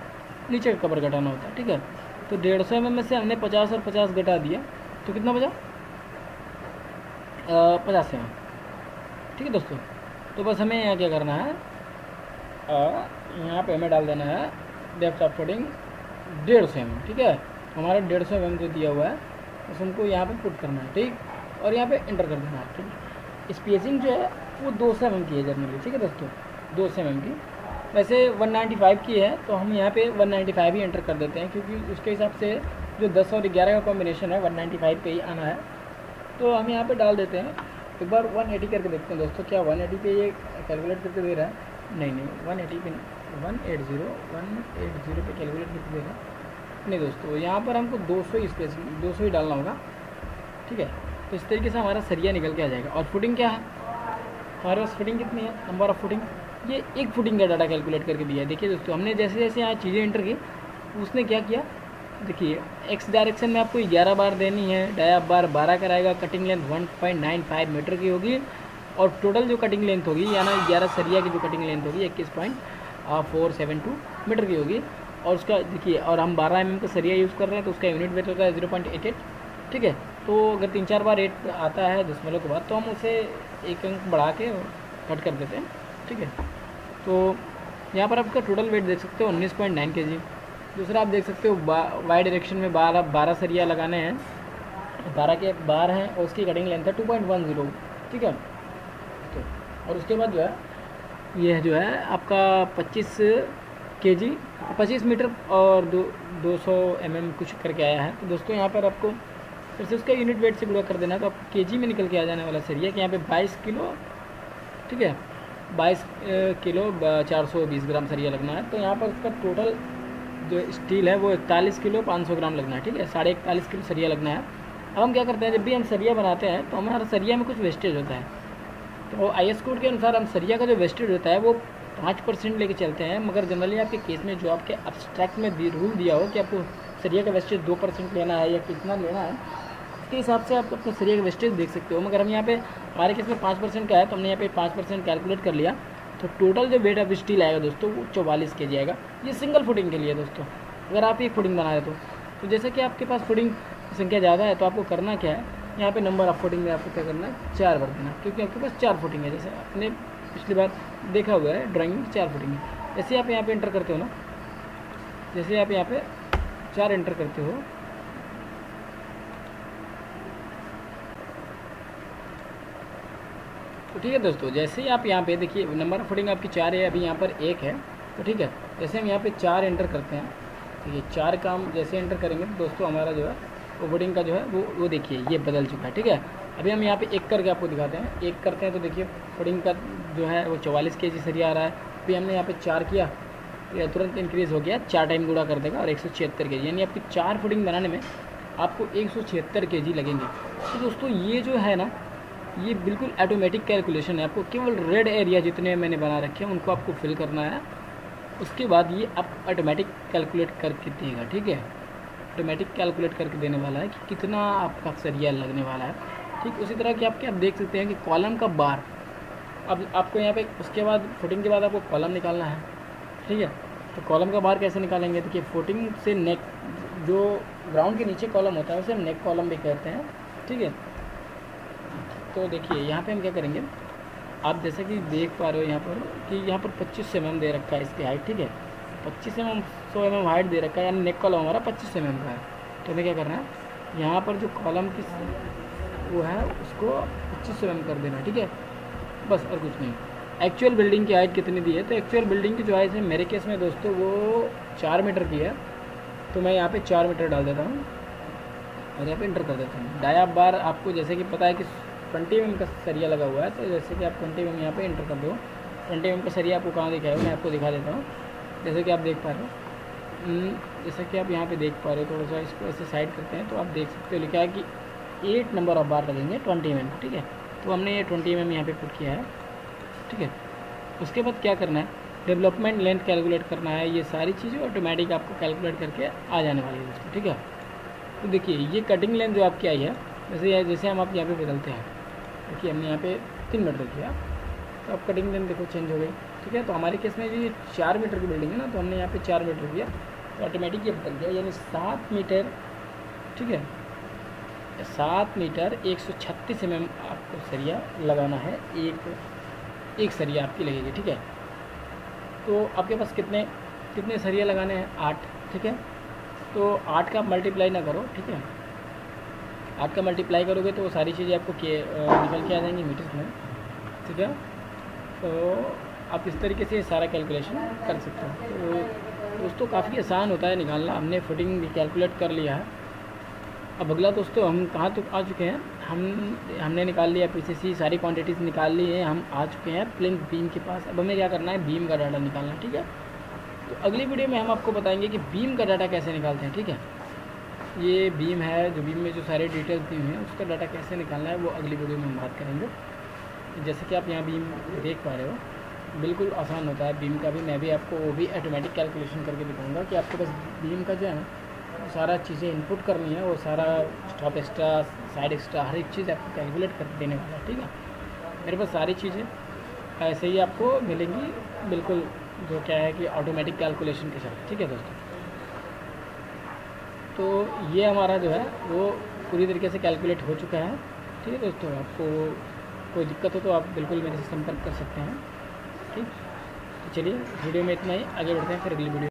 नीचे का कवर घटाना होता है, ठीक है। तो 150 mm में से हमने 50 और 50 घटा दिया, तो कितना बचा 50 mm, ठीक है दोस्तों। तो बस हमें यहाँ क्या करना है, यहाँ पे हमें डाल देना है डेप्थ ऑफ फुटिंग 150 mm, ठीक है। हमारा 150 mm जो दिया हुआ है बस हमको यहाँ पे पुट करना है, ठीक, और यहाँ पे इंटर कर देना है, ठीक। स्पेसिंग जो है वो 200 mm की है जनरली, ठीक है दोस्तों, 200 mm की। वैसे 195 की है, तो हम यहाँ पे 195 ही एंटर कर देते हैं, क्योंकि उसके हिसाब से जो 10 और 11 का कॉम्बिनेशन है 195 पे ही आना है। तो हम यहाँ पे डाल देते हैं। एक बार 180 करके देखते हैं दोस्तों, क्या 180 पे ये कैलकुलेट करके दे रहा है। नहीं 180 पे 180 पे कैलकुलेट करके दे रहा है नहीं दोस्तों, यहाँ पर हमको 200 ही स्पेसिंग 200 ही डालना होगा, ठीक है। तो इस तरीके से हमारा सरिया निकल के आ जाएगा। और फुटिंग क्या है हमारे पास, फुटिंग कितनी है, नंबर ऑफ फुटिंग, ये एक फुटिंग का डाटा कैलकुलेट करके दिया है। देखिए दोस्तों, हमने जैसे जैसे यहाँ चीज़ें एंटर की, उसने क्या किया, देखिए एक्स डायरेक्शन में आपको 11 बार देनी है, डाया बार 12 कराएगा, कटिंग लेंथ 1.95 मीटर की होगी, और टोटल जो कटिंग लेंथ होगी, यानी 11 सरिया की जो कटिंग लेंथ होगी 21.472 मीटर की होगी। और उसका देखिए, और हम 12 mm का सरिया यूज़ कर रहे हैं, तो उसका यूनिट वेट होता है 0.88, ठीक है। तो अगर 3-4 बार 8 आता है दशमलव के बाद, तो हम उसे एक अंक बढ़ा के कट कर देते हैं, ठीक है। तो यहाँ पर आपका टोटल वेट देख सकते हो 19.9 kg। दूसरा आप देख सकते हो वाई डायरेक्शन में 12 सरिया लगाने हैं, 12 के बार हैं, और उसकी कटिंग लेंथ है 2.10, ठीक है। तो और उसके बाद जो है यह जो है आपका 25 kg 25 मीटर और 200 mm कुछ करके आया है। तो दोस्तों यहाँ पर आपको फिर से उसका यूनिट वेट से गुणा कर देना, तो आप केजी में निकल के आ जाने वाला सरिया कि यहाँ पे 22 किलो, ठीक है, 22 किलो 420 ग्राम सरिया लगना है। तो यहाँ पर उसका टोटल जो स्टील है वो 41 किलो 500 ग्राम लगना है, ठीक है, 41.5 किलो सरिया लगना है। अब हम क्या करते हैं, जब भी हम सरिया बनाते हैं तो हमारा सरिया में कुछ वेस्टेज होता है, तो IS कोड के अनुसार हम सरिया का जो वेस्टेज होता है वो 5% लेके चलते हैं। मगर जनरली आपके केस में जो आपके अब्स्ट्रैक्ट में रूल दिया हो कि आपको सरिया का वेस्टेज 2% लेना है या कितना लेना है, उसके हिसाब से आप अपने सरिया का वेस्टेज देख सकते हो। मगर हम यहाँ पे हमारे केस में 5% का है, तो हमने यहाँ पे 5% कैलकुलेट कर लिया। तो टोटल जो वेट ऑफ स्टील आएगा दोस्तों वो 44 kg आएगा। ये सिंगल फुटिंग के लिए दोस्तों, अगर आप एक फुटिंग बना रहे तो जैसे कि आपके पास फुटिंग की संख्या ज़्यादा है, तो आपको करना क्या है, यहाँ पे नंबर ऑफ फुटिंग में आपको क्या करना है, 4 भर देना, क्योंकि आपके पास 4 फुटिंग है। जैसे आपने पिछली बार देखा हुआ है ड्राइंग में 4 फुटिंग है। जैसे आप यहाँ पे एंटर करते हो ना, जैसे आप यहाँ पे 4 एंटर करते हो, तो ठीक है दोस्तों, जैसे ही आप यहाँ पे देखिए नंबर ऑफ फुटिंग आपकी 4 है, अभी यहाँ पर 1 है, तो ठीक है। जैसे हम यहाँ पे 4 एंटर करते हैं, तो ये 4 का हम जैसे एंटर करेंगे तो दोस्तों हमारा जो है वो फुटिंग का जो है वो देखिए ये बदल चुका है, ठीक है। अभी हम यहाँ पे 1 करके आपको दिखाते हैं, 1 करते हैं तो देखिए फुटिंग का जो है वो 44 kg सरिया आ रहा है। अभी हमने यहाँ पे 4 किया, ये तुरंत इंक्रीज़ हो गया, 4 टाइम गुणा कर देगा और 176 kg, यानी आपकी 4 फुटिंग बनाने में आपको 176 kg लगेंगे। तो दोस्तों ये जो है ना, ये बिल्कुल ऑटोमेटिक कैलकुलेशन है। आपको केवल रेड एरिया जितने मैंने बना रखे हैं उनको आपको फिल करना है, उसके बाद ये आप ऑटोमेटिक कैलकुलेट करके देगा, ठीक है। ऑटोमेटिक कैलकुलेट करके देने वाला है कि कितना आपका सरिया लगने वाला है, ठीक। उसी तरह कि आप देख सकते हैं कि कॉलम का बार, अब आपको यहाँ पे उसके बाद फुटिंग के बाद आपको कॉलम निकालना है, ठीक है। तो कॉलम का बार कैसे निकालेंगे, देखिए फुटिंग से नेक, जो ग्राउंड के नीचे कॉलम होता है उसे हम नेक कॉलम भी कहते हैं, ठीक है। तो देखिए यहाँ पे हम क्या करेंगे, आप जैसे कि देख पा रहे हो यहाँ पर कि यहाँ पर 25 mm दे रखा है इसकी हाइट, ठीक है। 25 mm 100 mm हाइट दे रखा है, यानी नेक कॉलम हमारा 25 mm का है। तो हमें क्या करना है, यहाँ पर जो कॉलम की वो है उसको 25 mm कर देना, ठीक है, बस और कुछ नहीं। एक्चुअल बिल्डिंग की हाइट कितनी दी है, तो एक्चुअल बिल्डिंग की जो हाइट है मेरे केस में दोस्तों वो 4 मीटर की है। तो मैं यहाँ पे 4 मीटर डाल देता हूँ और यहाँ पे इंटर कर देता हूँ। डाया बार आपको जैसे कि पता है कि 20 mm का सरिया लगा हुआ है, तो जैसे कि आप 20 mm यहाँ पे इंटर कर दो। 20 mm का सरिया आपको कहाँ दिखाया है, मैं आपको दिखा देता हूँ। जैसे कि आप देख पा रहे हो, जैसे कि आप यहाँ पे देख पा रहे हो, थोड़ा सा इसको ऐसे साइड करते हैं तो आप देख सकते हो लिखा है कि 8 नंबर ऑफ बार लगेंगे 20 mm, ठीक है। तो हमने ये 20 mm यहाँ पे पुट किया है, ठीक है। उसके बाद क्या करना है, डेवलपमेंट लेंथ कैलकुलेट करना है। ये सारी चीज़ें ऑटोमेटिक आपको कैलकुलेट करके आ जाने वाली है दोस्तों, ठीक है। तो देखिए ये कटिंग लेंथ जो आपकी आई है, जैसे हम आप यहाँ पे बदलते हैं, देखिए हमने यहाँ पे 3 मीटर किया, तो अब कटिंग लेंथ देखो चेंज हो गई, ठीक है। तो हमारे केस में ये 4 मीटर की बिल्डिंग है ना, तो हमने यहाँ पे 4 मीटर किया तो ऑटोमेटिक ये बदल गया, यानी 7 मीटर, ठीक है। 7 मीटर 136 mm आपको सरिया लगाना है, एक सरिया आपकी लगेगी, ठीक है। तो आपके पास कितने सरिया लगाने हैं, 8, ठीक है। तो 8 का मल्टीप्लाई ना करो, ठीक है। 8 का मल्टीप्लाई करोगे तो वो सारी चीज़ें आपको निकल के आ जाएंगी मीटर्स में, ठीक है। तो आप इस तरीके से सारा कैलकुलेशन कर सकते हो। तो दोस्तों काफ़ी आसान होता है निकालना। हमने फुटिंग भी कैलकुलेट कर लिया है। अब अगला दोस्तों हम कहाँ तक आ चुके हैं, हमने निकाल लिया पीसीसी, सारी क्वांटिटीज़ निकाल ली है, हम आ चुके हैं प्लिंथ बीम के पास। अब हमें क्या करना है, बीम का डाटा निकालना है, ठीक है। तो अगली वीडियो में हम आपको बताएंगे कि बीम का डाटा कैसे निकालते हैं, ठीक है। ये बीम है, जो बीम में जो सारे डिटेल्स दी हुई हैं उसका डाटा कैसे निकालना है वो अगली वीडियो में हम बात करेंगे। जैसे कि आप यहाँ बीम देख पा रहे हो, बिल्कुल आसान होता है बीम का भी। मैं भी आपको वो भी ऑटोमेटिक कैलकुलेशन करके दिखाऊंगा कि आपको बस बीम का जो है ना वो सारा चीज़ें इनपुट करनी है, वो सारा स्टॉप एक्स्ट्रा, साइड एक्स्ट्रा, हर एक चीज़ आपको कैलकुलेट कर देने वाला है, ठीक है। मेरे पास सारी चीज़ें ऐसे ही आपको मिलेंगी, बिल्कुल जो क्या है कि ऑटोमेटिक कैलकुलेशन के साथ, ठीक है दोस्तों। तो ये हमारा जो है वो पूरी तरीके से कैलकुलेट हो चुका है, ठीक है दोस्तों। आपको कोई दिक्कत हो तो आप बिल्कुल मेरे से संपर्क कर सकते हैं, ठीक। तो चलिए वीडियो में इतना ही, आगे बढ़ते हैं फिर अगली वीडियो।